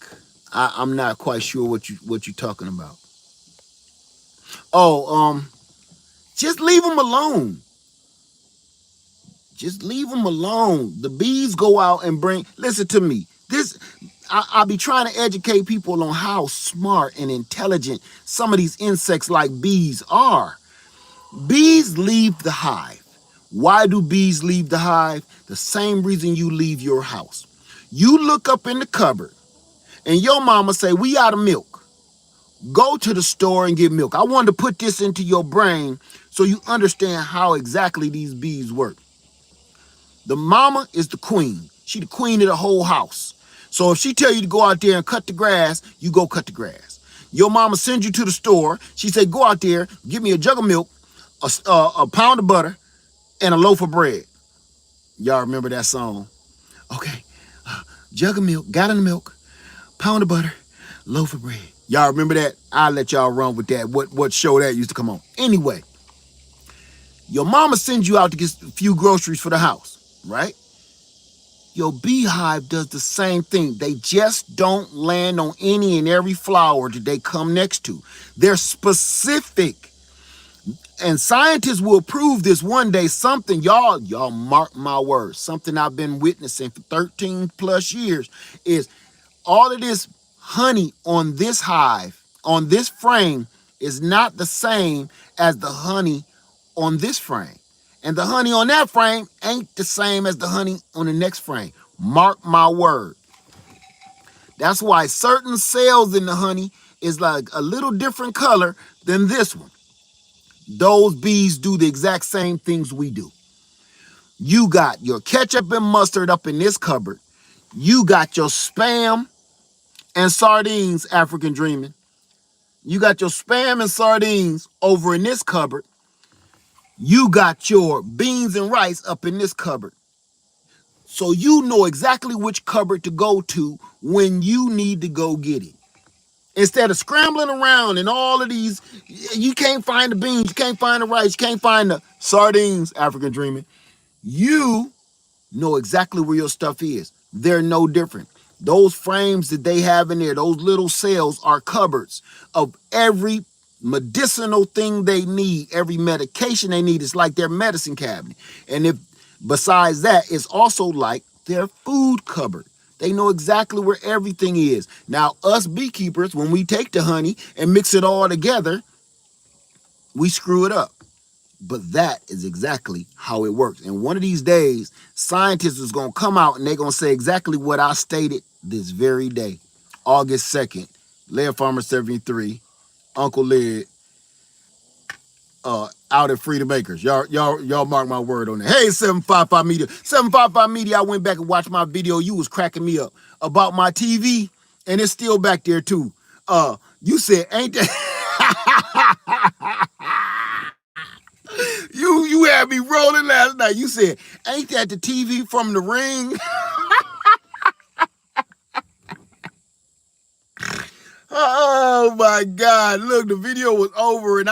I'm not quite sure what you're talking about. Oh, just leave them alone. Just leave them alone. The bees go out and bring. Listen to me. I be trying to educate people on how smart and intelligent some of these insects like bees are. Bees leave the hive. Why do bees leave the hive? The same reason you leave your house. You look up in the cupboard and your mama say, we out of milk. Go to the store and get milk. I wanted to put this into your brain so you understand how exactly these bees work. The mama is the queen. She the queen of the whole house. So if she tell you to go out there and cut the grass, you go cut the grass. Your mama sends you to the store. She say, go out there, give me a jug of milk, a pound of butter, and a loaf of bread. Y'all remember that song? Okay. Jug of milk, gallon of milk, pound of butter, loaf of bread. Y'all remember that? I'll let y'all run with that. What show that used to come on. Anyway, your mama sends you out to get a few groceries for the house, right? Your beehive does the same thing. They just don't land on any and every flower that they come next to. They're specific. And scientists will prove this one day. Something, y'all mark my words, something I've been witnessing for 13 plus years is all of this honey on this hive, on this frame, is not the same as the honey on this frame. And the honey on that frame ain't the same as the honey on the next frame. Mark my word. That's why certain cells in the honey is like a little different color than this one. Those bees do the exact same things we do. You got your ketchup and mustard up in this cupboard. You got your spam and sardines, African dreaming. You got your spam and sardines over in this cupboard. You got your beans and rice up in this cupboard. So you know exactly which cupboard to go to when you need to go get it. Instead of scrambling around and all of these, you can't find the beans, you can't find the rice, you can't find the sardines, African dreaming. You know exactly where your stuff is. They're no different. Those frames that they have in there, those little cells are cupboards of every medicinal thing they need, every medication they need. It's like their medicine cabinet. And if besides that, it's also like their food cupboard. They know exactly where everything is. Now, us beekeepers, when we take the honey and mix it all together, we screw it up. But that is exactly how it works. And one of these days, scientists is going to come out and they're going to say exactly what I stated this very day, August 2nd, Laird Farmer 73, Uncle Led, out at Freedom Acres. Y'all mark my word on that. Hey, 755 Media. 755 Media, I went back and watched my video. You was cracking me up about my TV, and it's still back there too. You said, ain't that... You had me rolling last night. You said, ain't that the TV from the ring? Oh my God. Look, the video was over and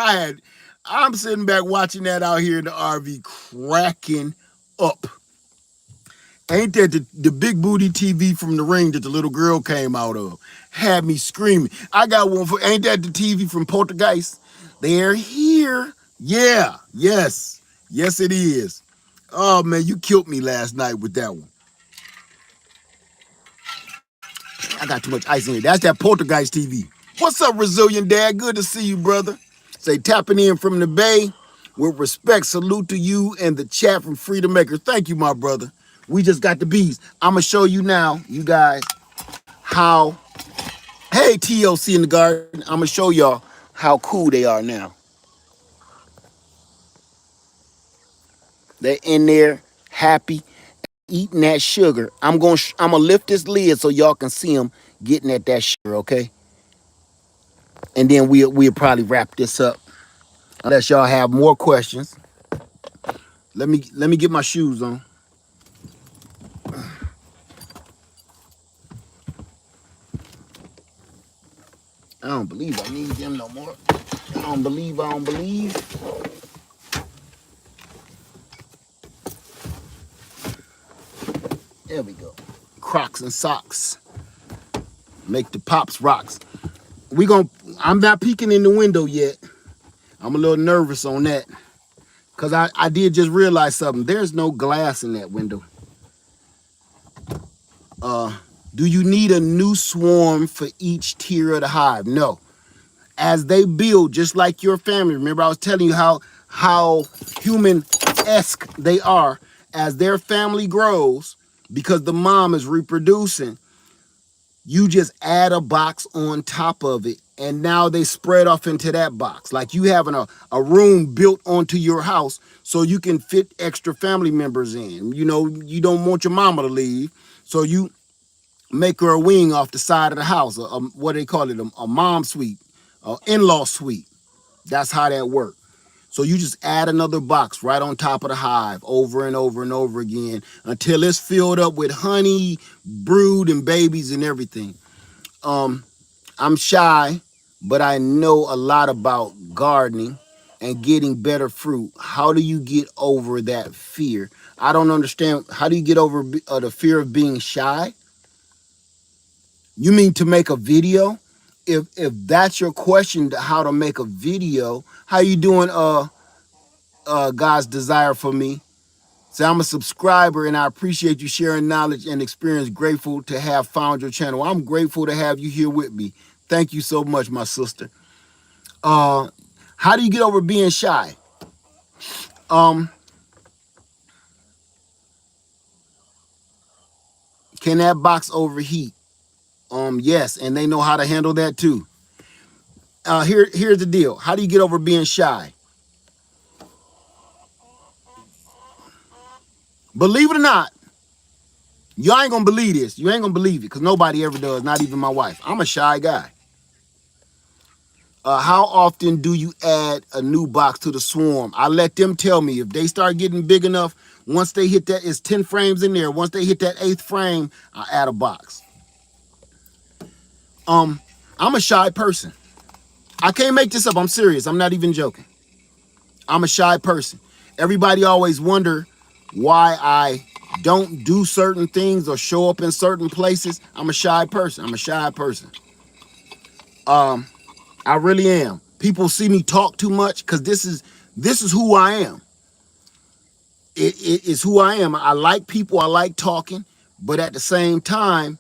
I'm sitting back watching that out here in the RV cracking up. Ain't that the big booty TV from the ring that the little girl came out of? Had me screaming. I got one for, ain't that the TV from Poltergeist? They're here. Yeah, yes. Yes, it is. Oh man, you killed me last night with that one. I got too much ice in here. That's that Poltergeist TV. What's up, Resilient Dad? Good to see you, brother. Say, tapping in from the Bay. With respect, salute to you and the chat from Freedom Maker. Thank you, my brother. We just got the bees. I'm going to show you now, you guys, how... Hey, TLC in the garden. I'm going to show y'all how cool they are now. They're in there, happy, eating that sugar. I'm gonna lift this lid so y'all can see them getting at that sugar, okay? And then we'll probably wrap this up unless y'all have more questions. Let me get my shoes on. I don't believe I need them no more. I don't believe. There we go. Crocs and socks. Make the pops rocks. I'm not peeking in the window yet. I'm a little nervous on that. Because I did just realize something. There's no glass in that window. Do you need a new swarm for each tier of the hive? No. As they build, just like your family. Remember, I was telling you how human-esque they are. As their family grows, because the mom is reproducing, you just add a box on top of it, and now they spread off into that box. Like you having a room built onto your house so you can fit extra family members in. You know, you don't want your mama to leave, so you make her a wing off the side of the house, what do they call it, a mom suite, in-law suite. That's how that works. So you just add another box right on top of the hive over and over and over again until it's filled up with honey, brood, and babies and everything. I'm shy, but I know a lot about gardening and getting better fruit. How do you get over that fear? I don't understand. How do you get over the fear of being shy? You mean to make a video? If that's your question, how to make a video, how you doing, God's desire for me? So I'm a subscriber and I appreciate you sharing knowledge and experience. Grateful to have found your channel. I'm grateful to have you here with me. Thank you so much, my sister. How do you get over being shy? Can that box overheat? Yes, and they know how to handle that too. Here's the deal. How do you get over being shy? Believe it or not, y'all ain't gonna believe this. You ain't gonna believe it because nobody ever does, not even my wife. I'm a shy guy. How often do you add a new box to the swarm? I let them tell me if they start getting big enough. Once they hit that, it's 10 frames in there. Once they hit that 8th frame, I add a box. I'm a shy person. I can't make this up. I'm serious. I'm not even joking. I'm a shy person. Everybody always wonder why I don't do certain things or show up in certain places. I'm a shy person. I'm a shy person. I really am. People see me talk too much because this is who I am. It is who I am. I like people. I like talking, but at the same time,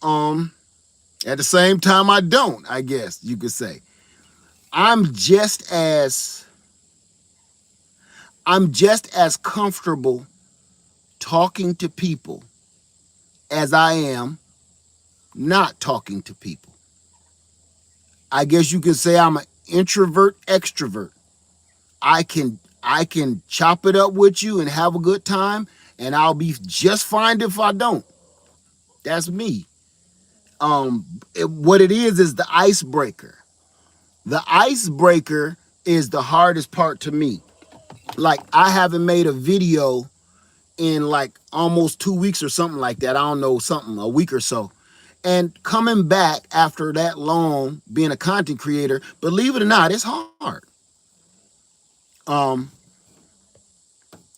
I don't. I guess you could say I'm just as I'm just as comfortable talking to people as I am not talking to people. I guess you could say I'm an introvert extrovert. I can chop it up with you and have a good time, and I'll be just fine if I don't. That's me. What it is the icebreaker. The icebreaker is the hardest part to me. Like I haven't made a video in like almost 2 weeks or something like that. I don't know, something, a week or so. And coming back after that long being a content creator, believe it or not, it's hard. Um,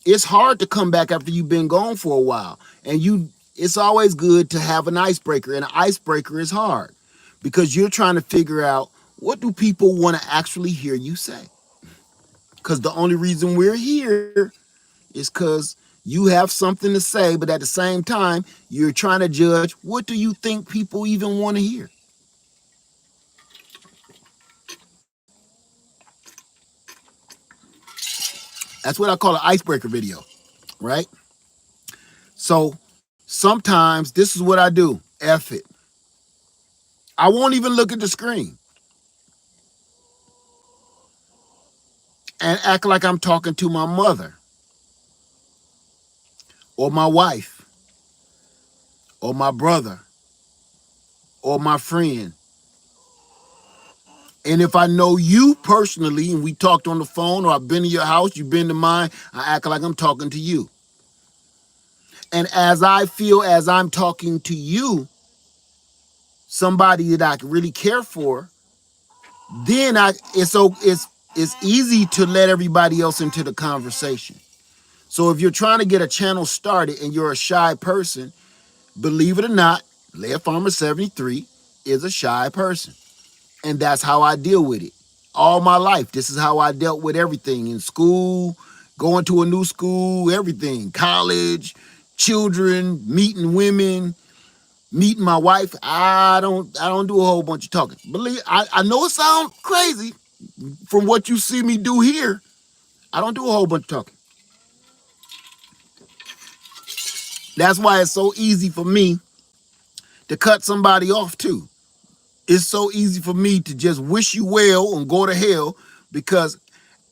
it's hard to come back after you've been gone for a while. And it's always good to have an icebreaker. And an icebreaker is hard because you're trying to figure out what do people want to actually hear you say. Because the only reason we're here is because you have something to say, but at the same time, you're trying to judge what do you think people even want to hear. That's what I call an icebreaker video, right? So sometimes this is what I do. F it. I won't even look at the screen and act like I'm talking to my mother or my wife or my brother or my friend. And if I know you personally and we talked on the phone or I've been to your house, you've been to mine, I act like I'm talking to you. And as I feel as I'm talking to you, somebody that I really care for, then it's easy to let everybody else into the conversation. So if you're trying to get a channel started and you're a shy person, believe it or not, Laird Farmer 73 is a shy person. And that's how I deal with it. All my life, this is how I dealt with everything in school, going to a new school, everything, college, children, meeting women, meeting my wife. I don't do a whole bunch of talking. I know it sounds crazy from what you see me do here. I don't do a whole bunch of talking. That's why it's so easy for me to cut somebody off too. It's so easy for me to just wish you well and go to hell because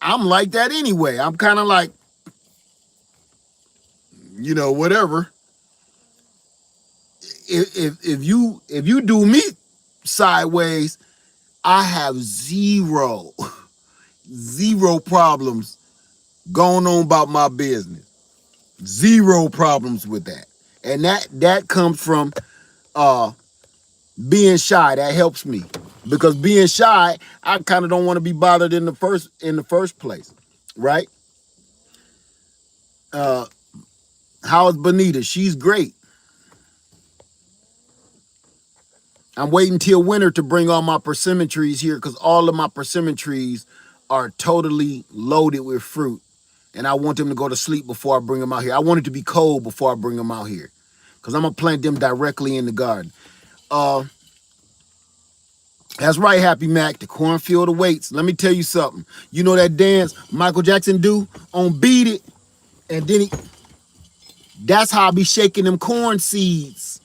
I'm like that anyway. I'm kind of like, whatever. If you do me sideways, I have zero problems going on about my business. Zero problems with that. And that comes from being shy. That helps me. Because being shy, I kind of don't want to be bothered in the first place. Right? How's Bonita? She's great. I'm waiting till winter to bring all my persimmon trees here because all of my persimmon trees are totally loaded with fruit. And I want them to go to sleep before I bring them out here. I want it to be cold before I bring them out here because I'm going to plant them directly in the garden. That's right, Happy Mac. The cornfield awaits. Let me tell you something. You know that dance Michael Jackson do on Beat It? And then that's how I be shaking them corn seeds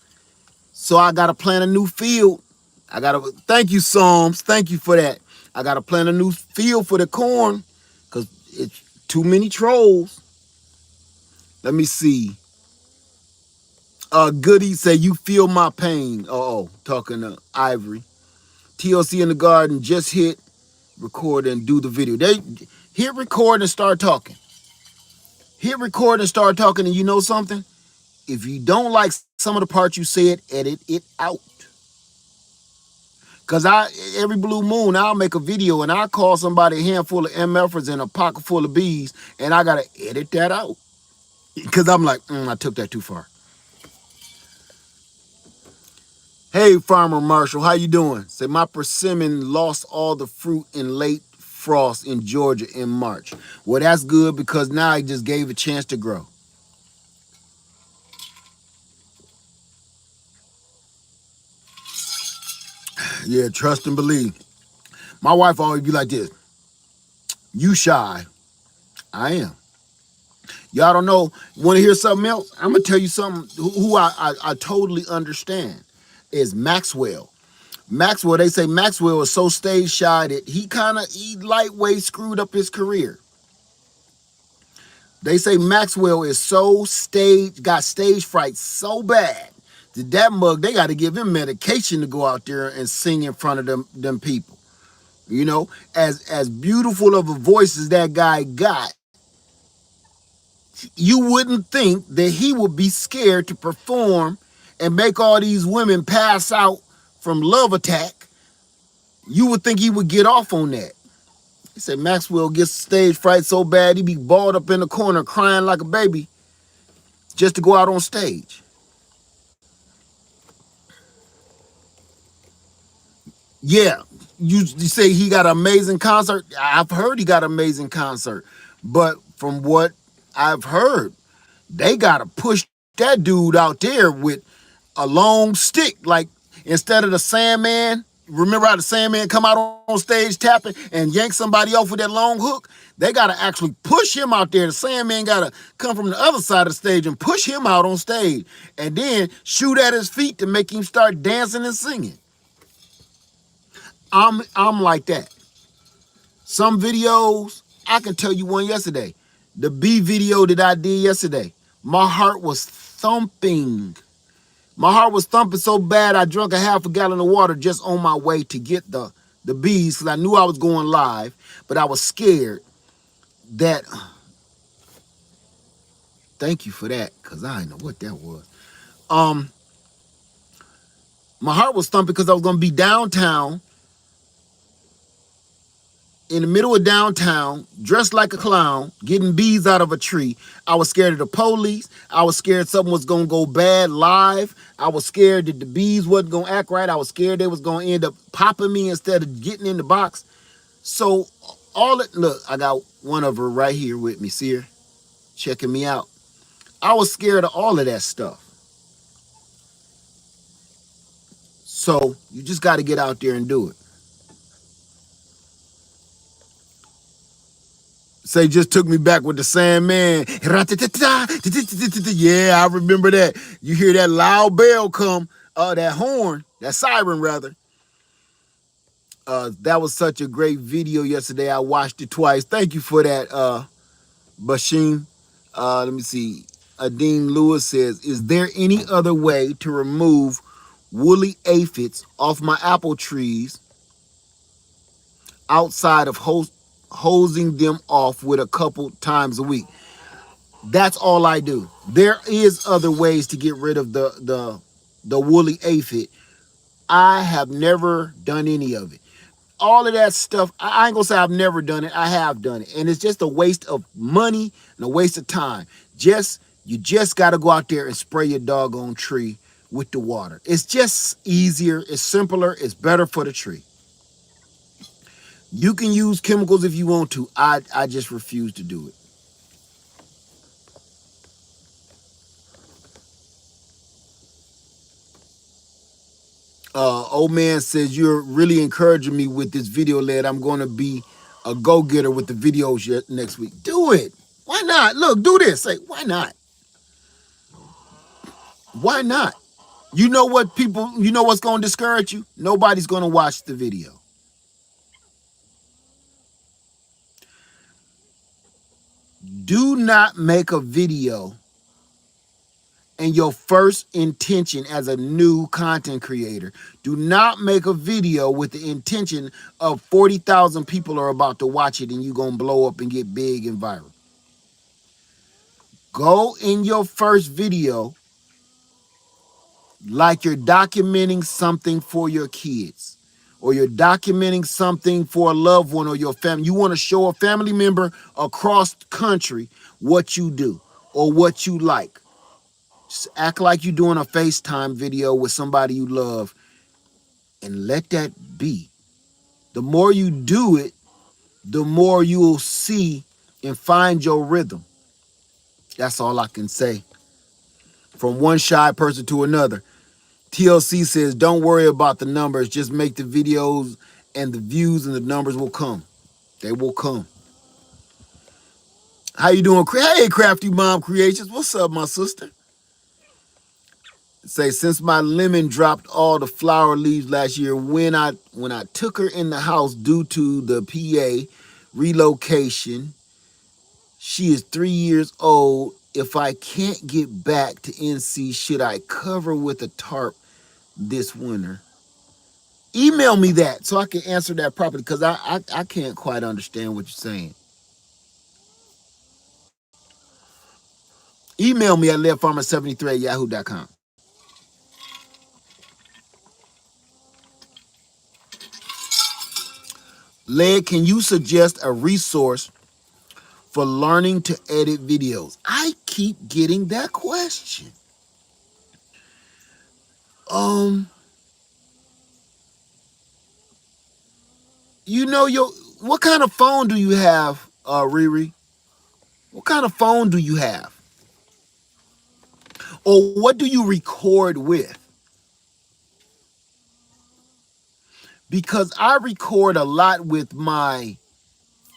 So I gotta plant a new field. I gotta thank you, Psalms. Thank you for that. I gotta plant a new field for the corn because it's too many trolls. Let me see. Goody say you feel my pain. Oh, talking to Ivory. TLC in the garden just hit record and do the video. They hit record and start talking. Hit record and start talking, and you know something? If you don't like some of the parts you said, edit it out. Cause every blue moon I'll make a video and I'll call somebody a handful of MFers and a pocket full of bees, and I gotta edit that out. Cause I'm like, I took that too far. Hey, Farmer Marshall, how you doing? Say my persimmon lost all the fruit in late frost in Georgia in March. Well, that's good because now I just gave a chance to grow. Yeah, trust and believe. My wife always be like this. You shy. I am. Y'all don't know. Want to hear something else? I'm going to tell you something who I totally understand is Maxwell. Maxwell, they say Maxwell is so stage shy that he lightweight screwed up his career. They say Maxwell is got stage fright so bad that mug, they got to give him medication to go out there and sing in front of them people. You know, as beautiful of a voice as that guy got, you wouldn't think that he would be scared to perform and make all these women pass out from love attack. You would think he would get off on that. He said Maxwell gets stage fright so bad he be balled up in the corner crying like a baby just to go out on stage. Yeah, you say he got an amazing concert. I've heard he got an amazing concert, but from what I've heard, they gotta push that dude out there with a long stick. Like instead of the Sandman, remember how the Sandman come out on stage tapping and yank somebody off with that long hook? They gotta actually push him out there. The Sandman gotta come from the other side of the stage and push him out on stage, and then shoot at his feet to make him start dancing and singing. I'm like that. Some videos, I can tell you one yesterday. The bee video that I did yesterday, my heart was thumping. My heart was thumping so bad I drank a half a gallon of water just on my way to get the bees because I knew I was going live, but I was scared that, thank you for that, because I didn't know what that was. My heart was thumping because I was going to be downtown, in the middle of downtown, dressed like a clown, getting bees out of a tree. I was scared of the police. I was scared something was going to go bad live. I was scared that the bees wasn't going to act right. I was scared they was going to end up popping me instead of getting in the box. So look, I got one of her right here with me. See her? Checking me out. I was scared of all of that stuff. So you just got to get out there and do it. Say just took me back with the Sandman. Yeah, I remember that. You hear that loud bell come, that horn, that siren rather. That was such a great video yesterday. I watched it twice. Thank you for that, Bashim. Let me see. Adine Lewis says, is there any other way to remove woolly aphids off my apple trees outside of hosing them off with a couple times a week? That's all I do. There is other ways to get rid of the woolly aphid. I have never done any of it. All of that stuff, I ain't gonna say I've never done it. I have done it. And it's just a waste of money and a waste of time. You just gotta go out there and spray your doggone tree with the water. It's just easier, it's simpler, it's better for the tree. You can use chemicals if you want to. I just refuse to do it. Old man says, you're really encouraging me with this video, lad. I'm going to be a go-getter with the videos next week. Do it. Why not? Look, do this. Say, why not? Why not? You know what people, you know what's going to discourage you? Nobody's going to watch the video. Do not make a video and your first intention as a new content creator. Do not make a video with the intention of 40,000 people are about to watch it and you're going to blow up and get big and viral. Go in your first video like you're documenting something for your kids, or you're documenting something for a loved one or your family. You want to show a family member across the country what you do or what you like. Just act like you're doing a FaceTime video with somebody you love and let that be. The more you do it, the more you'll see and find your rhythm. That's all I can say. From one shy person to another. TLC says, don't worry about the numbers. Just make the videos and the views and the numbers will come. They will come. How you doing? Hey, Crafty Mom Creations. What's up, my sister? Say, since my lemon dropped all the flower leaves last year, when I took her in the house due to the PA relocation, she is 3 years old. If I can't get back to NC, should I cover with a tarp this winter? Email me that so I can answer that properly, because I can't quite understand what you're saying. Email me at leadfarmer73@yahoo.com. Led, can you suggest a resource for learning to edit videos? I keep getting that question. You know, what kind of phone do you have, Riri? What kind of phone do you have? Or what do you record with? Because I record a lot with my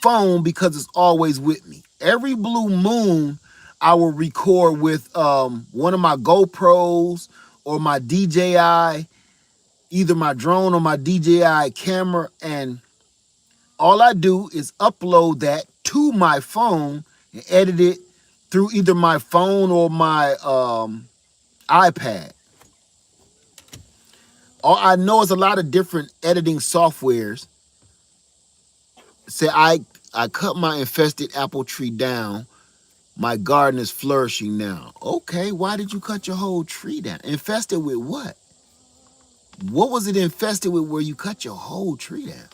phone because it's always with me. Every blue moon, I will record with one of my GoPros or my DJI, either my drone or my DJI camera, and all I do is upload that to my phone and edit it through either my phone or my iPad. All I know is a lot of different editing softwares. Say I cut my infested apple tree down. My garden is flourishing now. Okay, why did you cut your whole tree down? Infested with what? What was it infested with where you cut your whole tree down?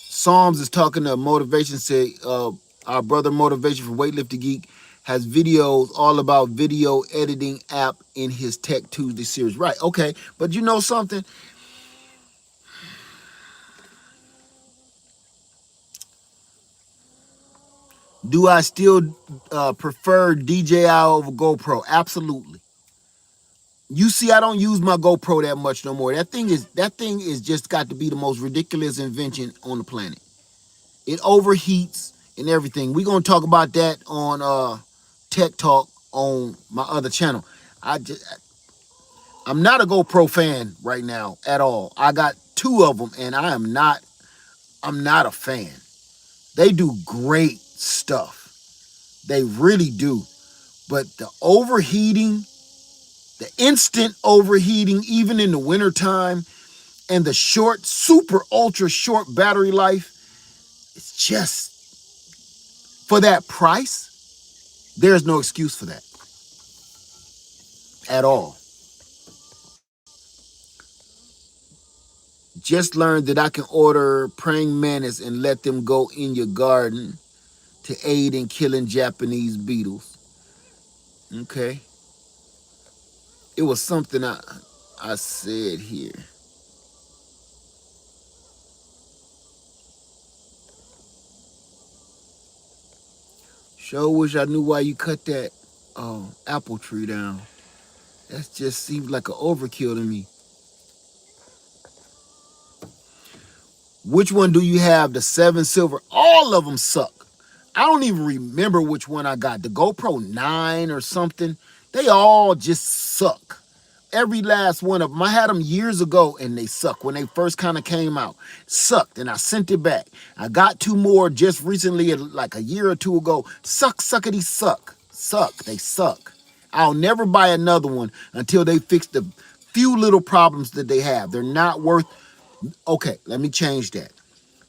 Psalms is talking to Motivation, say our brother Motivation from Weightlifting Geek has videos all about video editing app in his Tech Tuesday series. Right, okay, but you know something? Do I still prefer DJI over GoPro? Absolutely. You see, I don't use my GoPro that much no more. That thing is just got to be the most ridiculous invention on the planet. It overheats and everything. We're gonna talk about that on Tech Talk on my other channel. I'm not a GoPro fan right now at all. I got 2 of them and I'm not a fan. They do great stuff. They really do. But the overheating, the instant overheating, even in the wintertime, and the short, super ultra short battery life, it's just, for that price, there's no excuse for that at all. Just learned that I can order praying mantis and let them go in your garden to aid in killing Japanese beetles. Okay. It was something I said here. Sure wish I knew why you cut that apple tree down. That just seems like an overkill to me. Which one do you have? The 7 silver? All of them suck. I don't even remember which one I got. The GoPro 9 or something. They all just suck. Every last one of them. I had them years ago and they suck when they first kind of came out. Sucked and I sent it back. I got two more just recently, like a year or two ago. Suckity suck. Suck. They suck. I'll never buy another one until they fix the few little problems that they have. They're not worth. Okay, let me change that.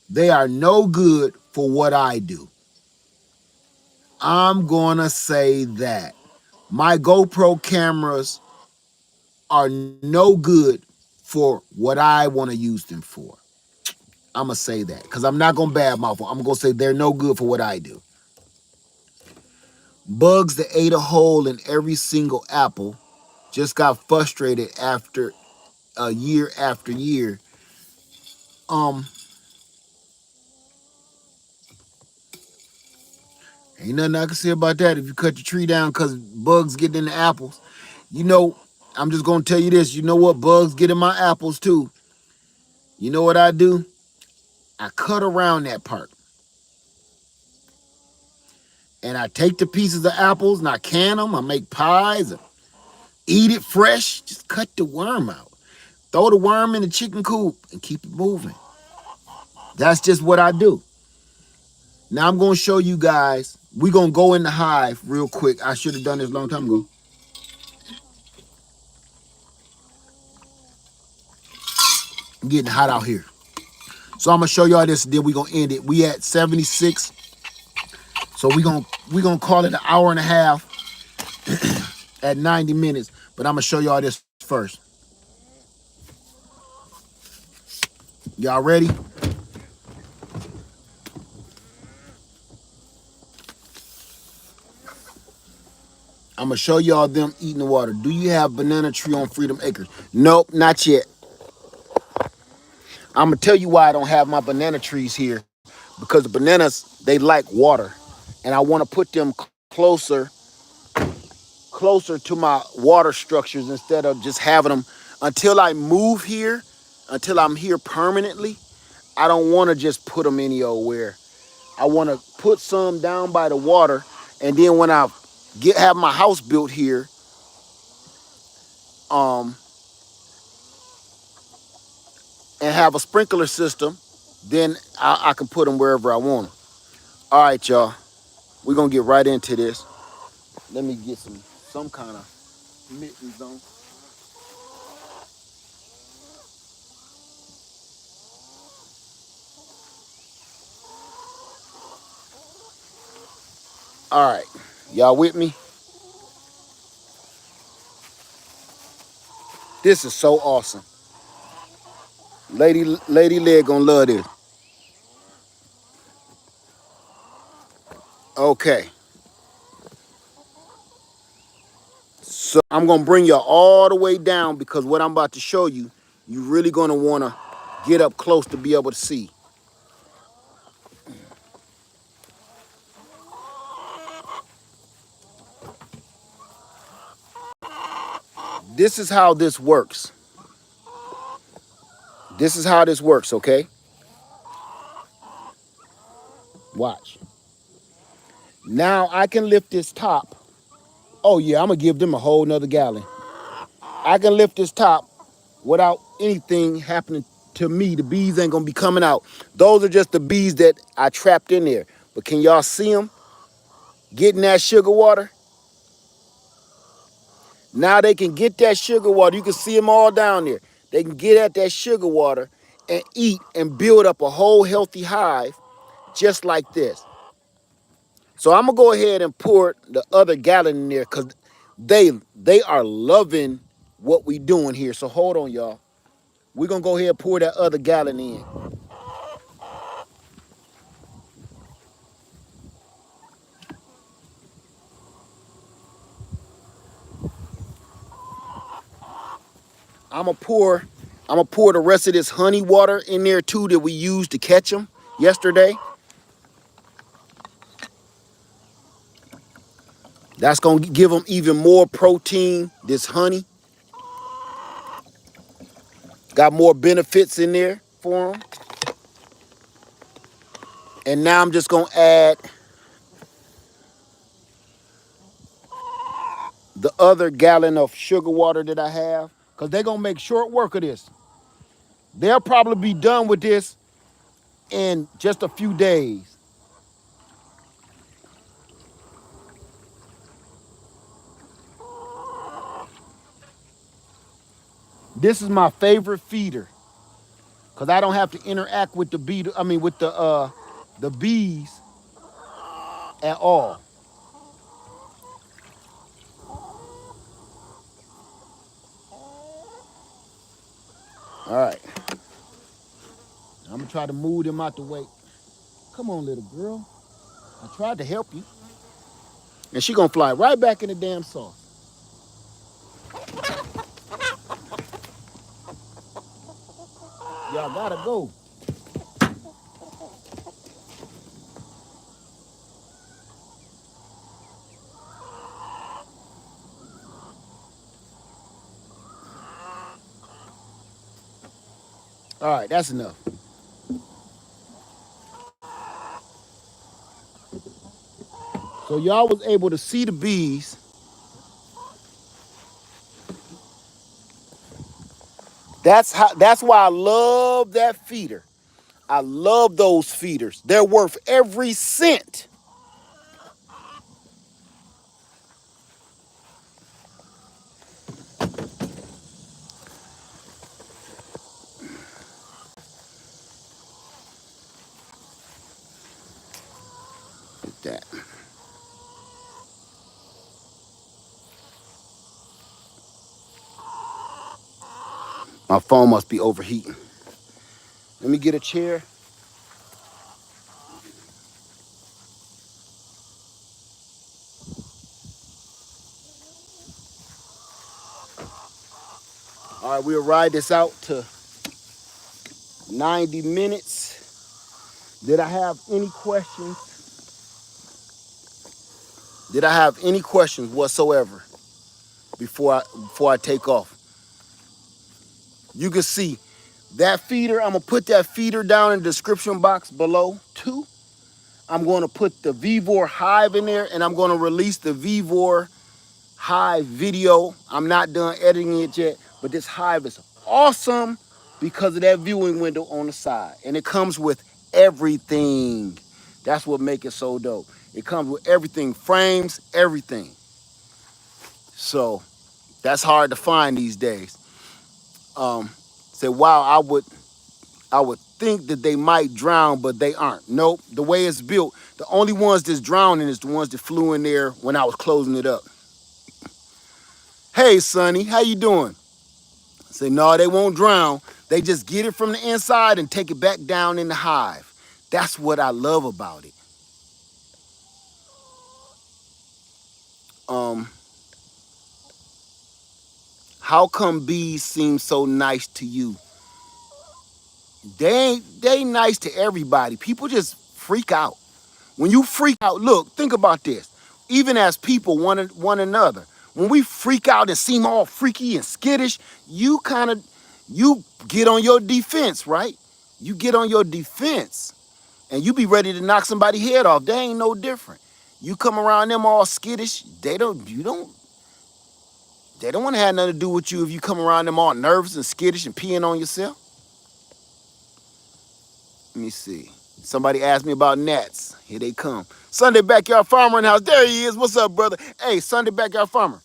They are no good for what I do. I'm gonna say that my GoPro cameras are no good for what I want to use them for. I'm gonna say that because I'm not gonna badmouth them. I'm gonna say they're no good for what I do. Bugs that ate a hole in every single apple just got frustrated after a year after year. Um, Ain't nothing I can say about that. If you cut your tree down because bugs get in the apples, you know, I'm just gonna tell you this. You know what? Bugs get in my apples too. You know what I do? I cut around that part. And I take the pieces of apples and I can them. I make pies and eat it fresh. Just cut the worm out. Throw the worm in the chicken coop and keep it moving. That's just what I do. Now I'm going to show you guys. We're going to go in the hive real quick. I should have done this a long time ago. I'm getting hot out here. So I'm going to show y'all this, then we're going to end it. We at 76. So we're gonna call it an hour and a half at 90 minutes. But I'm going to show y'all this first. Y'all ready? I'm going to show y'all them eating the water. Do you have banana tree on Freedom Acres? Nope, not yet. I'm going to tell you why I don't have my banana trees here. Because the bananas, they like water. And I want to put them closer to my water structures instead of just having them. Until I move here, until I'm here permanently, I don't want to just put them any old where. I want to put some down by the water. And then when I have my house built here, and have a sprinkler system, then I can put them wherever I want them. All right, y'all. We're going to get right into this. Let me get some kind of mittens on. All right. Y'all with me? This is so awesome. Lady Leg gonna love this. Okay. So I'm gonna bring y'all all the way down because what I'm about to show you, you really gonna wanna get up close to be able to see. This is how this works. This is how this works, okay? Watch. Now I can lift this top. Oh yeah, I'm gonna give them a whole nother gallon. I can lift this top without anything happening to me. The bees ain't gonna be coming out. Those are just the bees that I trapped in there. But can y'all see them getting that sugar water? Now they can get that sugar water. You can see them all down there. They can get at that sugar water and eat and build up a whole healthy hive just like this. So I'm gonna go ahead and pour the other gallon in there because they are loving what we doing here. So hold on, y'all. We're gonna go ahead and pour that other gallon in. I'm gonna pour the rest of this honey water in there too that we used to catch them yesterday. That's gonna give them even more protein. This honey got more benefits in there for them. And now I'm just gonna add other gallon of sugar water that I have, because they're going to make short work of this. They'll probably be done with this in just a few days. This is my favorite feeder because I don't have to interact with the the bees at all. All right, I'm gonna try to move them out the way. Come on, little girl. I tried to help you. And she gonna fly right back in the damn sauce. Y'all gotta go. All right, that's enough. So y'all was able to see the bees. That's why I love that feeder. I love those feeders. They're worth every cent. That. My phone must be overheating. Let me get a chair. All right, we'll ride this out to 90 minutes. Did I have any questions? Did I have any questions whatsoever before I take off? You can see that feeder. I'm gonna put that feeder down in the description box below too. I'm gonna put the Vevor Hive in there, and I'm gonna release the Vevor Hive video. I'm not done editing it yet, but this hive is awesome because of that viewing window on the side. And it comes with everything. That's what makes it so dope. It comes with everything, frames, everything. So that's hard to find these days. Say, wow, I would think that they might drown, but they aren't. Nope. The way it's built, the only ones that's drowning is the ones that flew in there when I was closing it up. Hey, Sonny, how you doing? I say, no, they won't drown. They just get it from the inside and take it back down in the hive. That's what I love about it. How come bees seem so nice to you? They nice to everybody. People just freak out. When you freak out, look, think about this. Even as people, one another, when we freak out and seem all freaky and skittish, you get on your defense, right? You get on your defense and you be ready to knock somebody's head off. They ain't no different. You come around them all skittish, they don't want to have nothing to do with you if you come around them all nervous and skittish and peeing on yourself. Let me see. Somebody asked me about gnats. Here they come. Sunday Backyard Farmer in the house. There he is. What's up, brother? Hey, Sunday Backyard Farmer.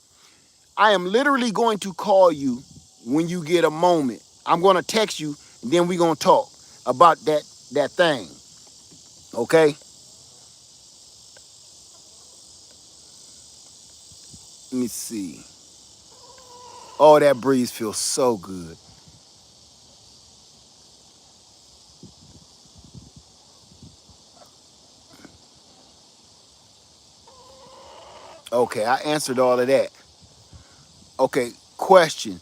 I am literally going to call you when you get a moment. I'm going to text you, and then we're going to talk about that thing. Okay? Let me see. Oh, that breeze feels so good. Okay, I answered all of that. Okay, question.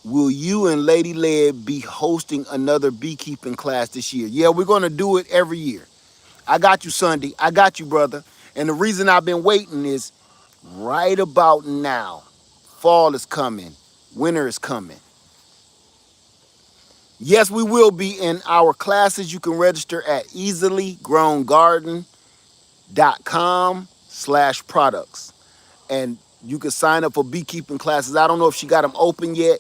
Will you and Lady Led be hosting another beekeeping class this year? Yeah, we're going to do it every year. I got you, Sunday. I got you, brother. And the reason I've been waiting is right about now. Fall is coming. Winter is coming. Yes, we will be in our classes. You can register at easilygrowngarden.com/products. and you can sign up for beekeeping classes. I don't know if she got them open yet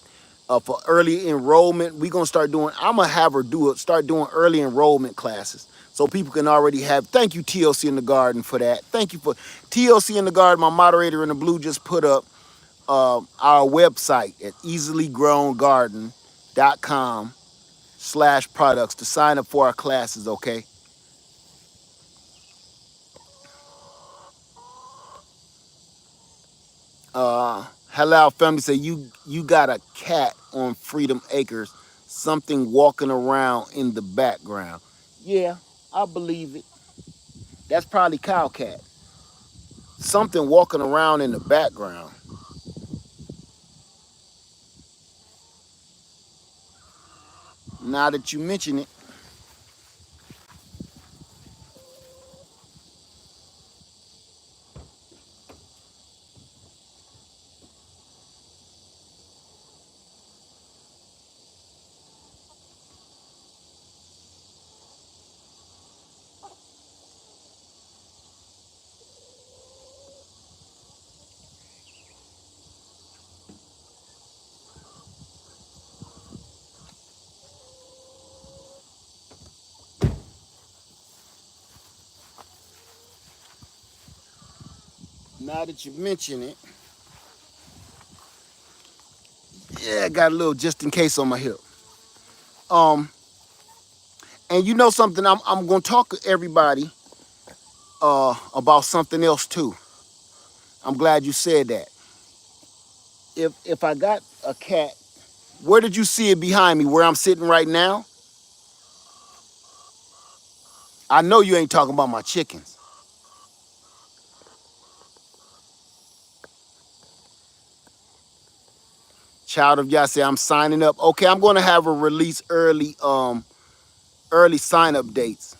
for early enrollment. We're gonna start doing. I'm gonna have her start doing early enrollment classes so people can already have. Thank you, TLC in the Garden, for that. Thank you for TLC in the Garden. My moderator in the blue just put up our website at easilygrowngarden.com/products to sign up for our classes. Okay. Halal family say you got a cat on Freedom Acres, something walking around in the background. Yeah, I believe it. That's probably cow cat. Something walking around in the background. Now that you mention it, now that you mention it, yeah, I got a little just in case on my hip. Um, and you know something, I'm gonna talk to everybody about something else too. I'm glad you said that. If I got a cat, where did you see it behind me? Where I'm sitting right now? I know you ain't talking about my chickens. Child of Yah say I'm signing up. Okay, I'm gonna have a release early sign up dates.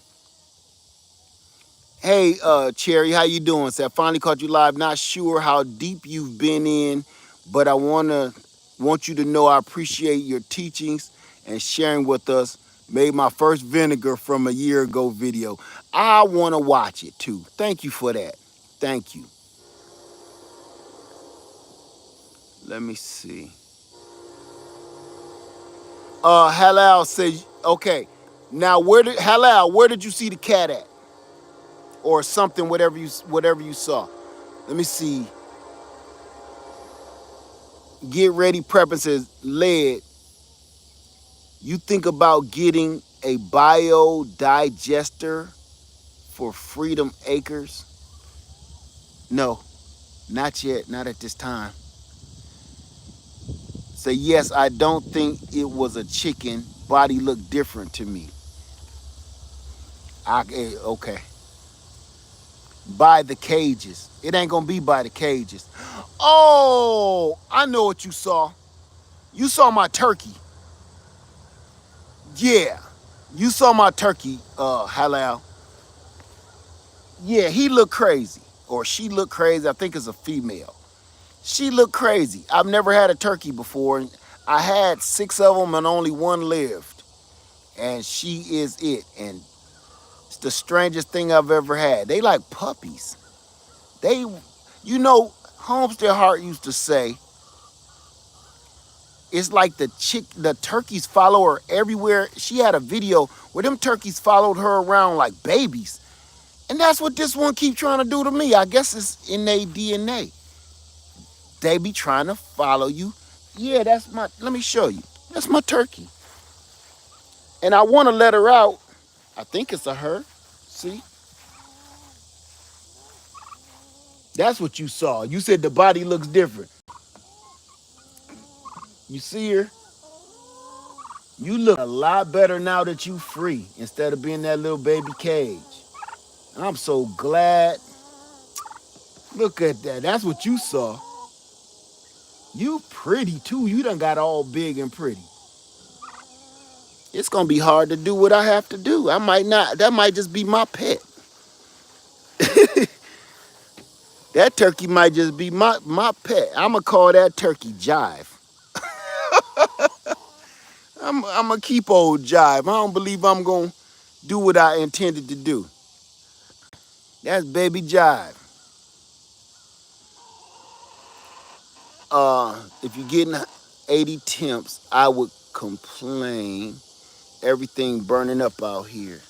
Hey, Cherry, how you doing? Say I finally caught you live. Not sure how deep you've been in, but I want you to know I appreciate your teachings and sharing with us. Made my first vinegar from a year ago video. I want to watch it too. Thank you for that. Thank you. Let me see. Halal says, okay. Now where did you see the cat at? Or something, whatever you saw. Let me see. Get ready preferences led. You think about getting a biodigester for Freedom Acres? No, not yet, not at this time. Say yes, I don't think it was a chicken. Body looked different to me. Okay. By the cages. It ain't gonna be by the cages. Oh, I know what you saw. You saw my turkey. Yeah. You saw my turkey, Halal. Yeah, he looked crazy. Or she looked crazy. I think it's a female. She looked crazy. I've never had a turkey before. I had 6 of them and only one lived. And she is it. And it's the strangest thing I've ever had. They like puppies. They, Homestead Heart used to say, it's like the turkeys follow her everywhere. She had a video where them turkeys followed her around like babies. And that's what this one keep trying to do to me. I guess it's in their DNA. They be trying to follow you. Yeah, let me show you. That's my turkey. And I want to let her out. I think it's a her. See? That's what you saw. You said the body looks different. You see her? You look a lot better now that you free instead of being that little baby cage. I'm so glad. Look at that. That's what you saw. You pretty too. You done got all big and pretty. It's gonna be hard to do what I have to do. I might not. That might just be my pet. That turkey might just be my pet. I'ma call that turkey Jive. I'm keep old Jive. I don't believe I'm gonna do what I intended to do. That's baby Jive. If you're getting 80 temps, I would complain. Everything burning up out here.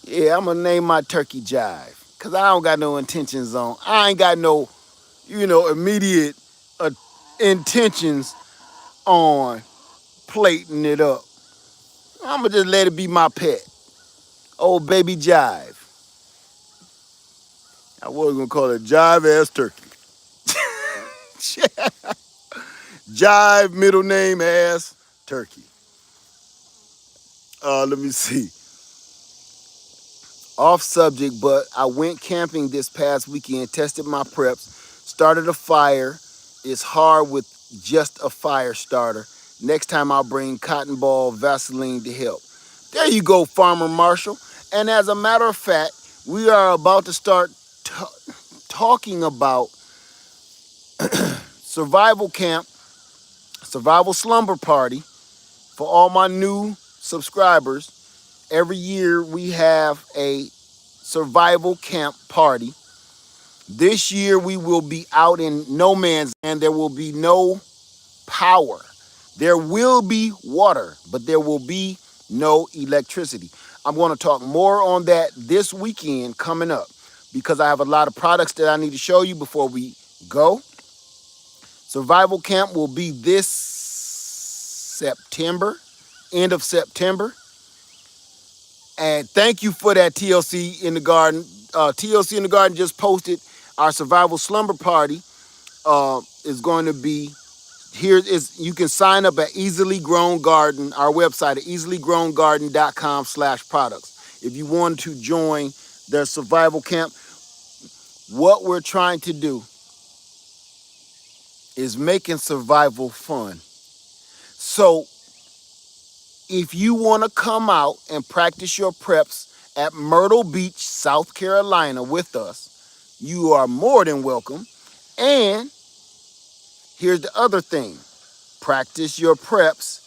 Yeah, I'm gonna name my turkey Jive. Cause I don't got no intentions on. I ain't got no, immediate uh, intentions on plating it up. I'm gonna just let it be my pet. Old baby Jive. I was gonna call it Jive ass turkey. Jive middle name ass turkey. Let me see. Off subject, but I went camping this past weekend, tested my preps, started a fire. It's hard with just a fire starter. Next time I'll bring cotton ball Vaseline to help. There you go, Farmer Marshall. And as a matter of fact, we are about to start talking about survival camp, survival slumber party for all my new subscribers. Every year we have a survival camp party. This year we will be out in no man's land. There will be no power. There will be water, but there will be no electricity. I'm going to talk more on that this weekend coming up because I have a lot of products that I need to show you before we go. Survival camp will be this September, end of September. And thank you for that, TLC in the Garden. TLC in the Garden just posted our survival slumber party. Is going to be here. Is you can sign up at Easily Grown Garden, our website at easilygrowngarden.com/products. If you want to join their survival camp, what we're trying to do is making survival fun. So if you want to come out and practice your preps at Myrtle Beach, South Carolina with us, you are more than welcome. And here's the other thing. Practice your preps.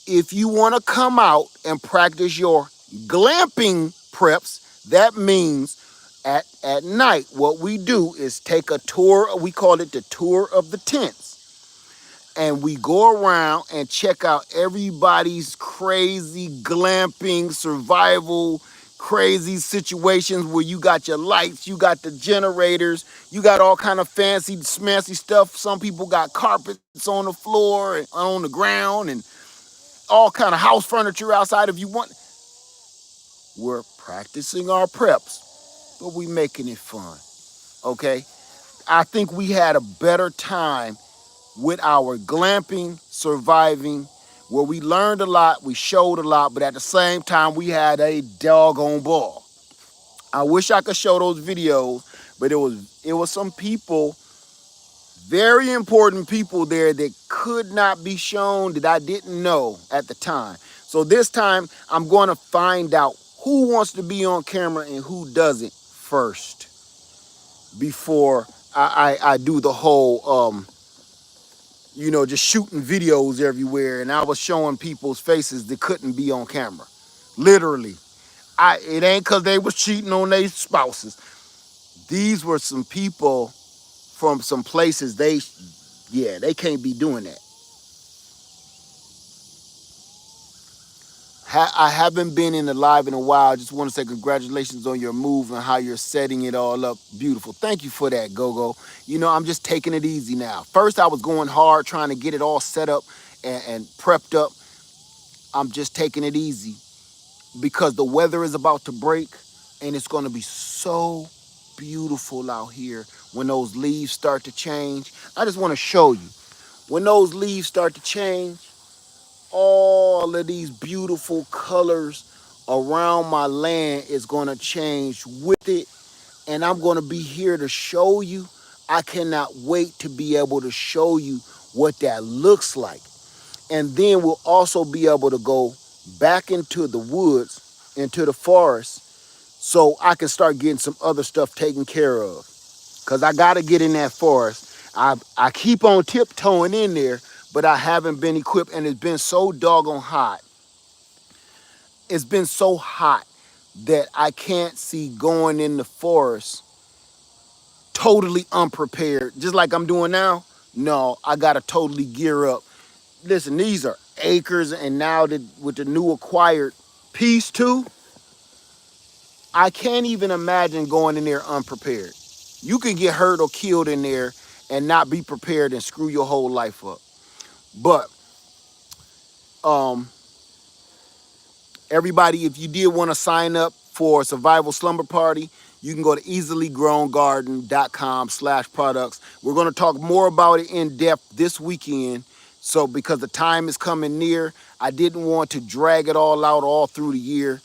If you want to come out and practice your glamping preps, that means at night, what we do is take a tour. We call it the tour of the tents. And we go around and check out everybody's crazy glamping survival crazy situations where you got your lights, you got the generators, you got all kind of fancy smancy stuff. Some people got carpets on the floor and on the ground and all kind of house furniture outside if you want. We're practicing our preps, but we making it fun. Okay? I think we had a better time with our glamping, surviving, where we learned a lot, we showed a lot, but at the same time, we had a doggone ball. I wish I could show those videos, but it was some people, very important people there that could not be shown that I didn't know at the time. So this time, I'm going to find out who wants to be on camera and who doesn't first before I do the whole just shooting videos everywhere, and I was showing people's faces that couldn't be on camera. Literally. It ain't because they was cheating on their spouses. These were some people from some places they can't be doing that. I haven't been in the live in a while. I just want to say congratulations on your move and how you're setting it all up. Beautiful. Thank you for that, Gogo. I'm just taking it easy now. First, I was going hard trying to get it all set up and prepped up. I'm just taking it easy because the weather is about to break and it's going to be so beautiful out here when those leaves start to change. I just want to show you. When those leaves start to change, all of these beautiful colors around my land is going to change with it, and I'm going to be here to show you. I cannot wait to be able to show you what that looks like. And then we'll also be able to go back into the woods, into the forest, so I can start getting some other stuff taken care of. Because I got to get in that forest. I keep on tiptoeing in there, but I haven't been equipped, and it's been so doggone hot. It's been so hot that I can't see going in the forest totally unprepared, just like I'm doing now. No, I gotta totally gear up. Listen, these are acres, and now that with the new acquired piece too, I can't even imagine going in there unprepared. You can get hurt or killed in there and not be prepared and screw your whole life up. But um, everybody, if you did want to sign up for a survival slumber party, you can go to easilygrowngarden.com/products. We're going to talk more about it in depth this weekend. So because the time is coming near, I didn't want to drag it all out all through the year,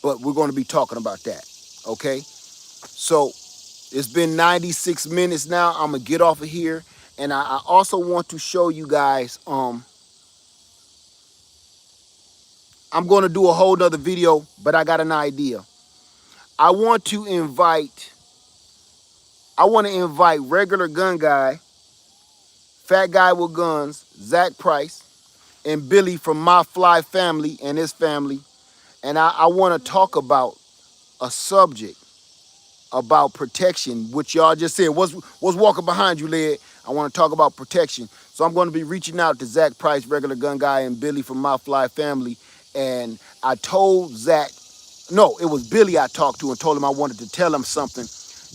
but we're going to be talking about that. Okay? So it's been 96 minutes now. I'm going to get off of here. And I also want to show you guys, I'm going to do a whole nother video, but I got an idea. I want to invite regular gun guy, fat guy with guns, Zach Price, and Billy from My Fly family and his family. And I want to talk about a subject about protection, which y'all just said. What's walking behind you, Led? I want to talk about protection. So I'm going to be reaching out to Zach Price, regular gun guy, and Billy from My Fly family. And I told Zach, no, it was Billy I talked to and told him I wanted to tell him something.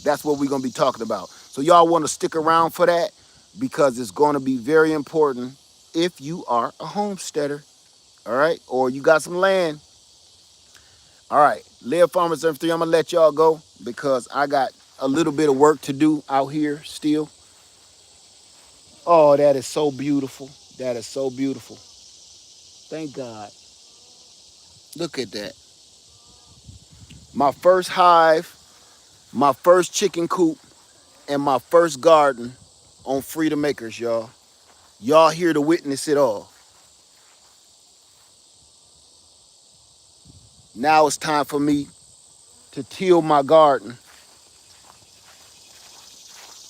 That's what we're going to be talking about. So y'all want to stick around for that because it's going to be very important if you are a homesteader, all right? Or you got some land. All right, Live Farmer 73, I'm going to let y'all go because I got a little bit of work to do out here still. Oh, that is so beautiful. That is so beautiful. Thank God. Look at that. My first hive, my first chicken coop, and my first garden on Freedom Acres, y'all. Y'all here to witness it all. Now it's time for me to till my garden.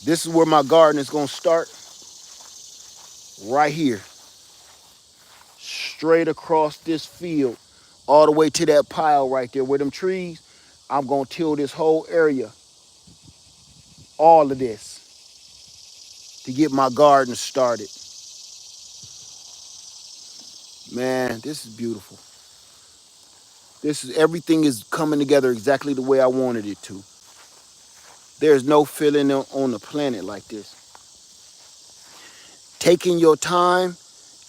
This is where my garden is going to start. Right here. Straight across this field. All the way to that pile right there where them trees. I'm going to till this whole area. All of this. To get my garden started. Man, this is beautiful. Everything is coming together exactly the way I wanted it to. There's no feeling on the planet like this. Taking your time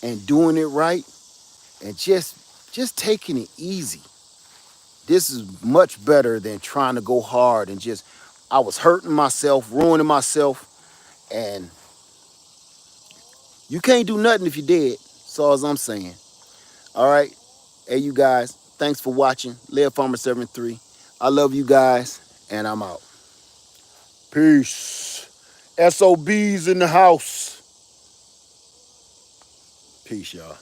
and doing it right and just taking it easy. This is much better than trying to go hard and I was hurting myself, ruining myself, and you can't do nothing if you're dead. That's all I'm saying. All right. Hey, you guys, thanks for watching. Live Farmer 73. I love you guys, and I'm out. Peace. SOBs in the house. Peace, y'all.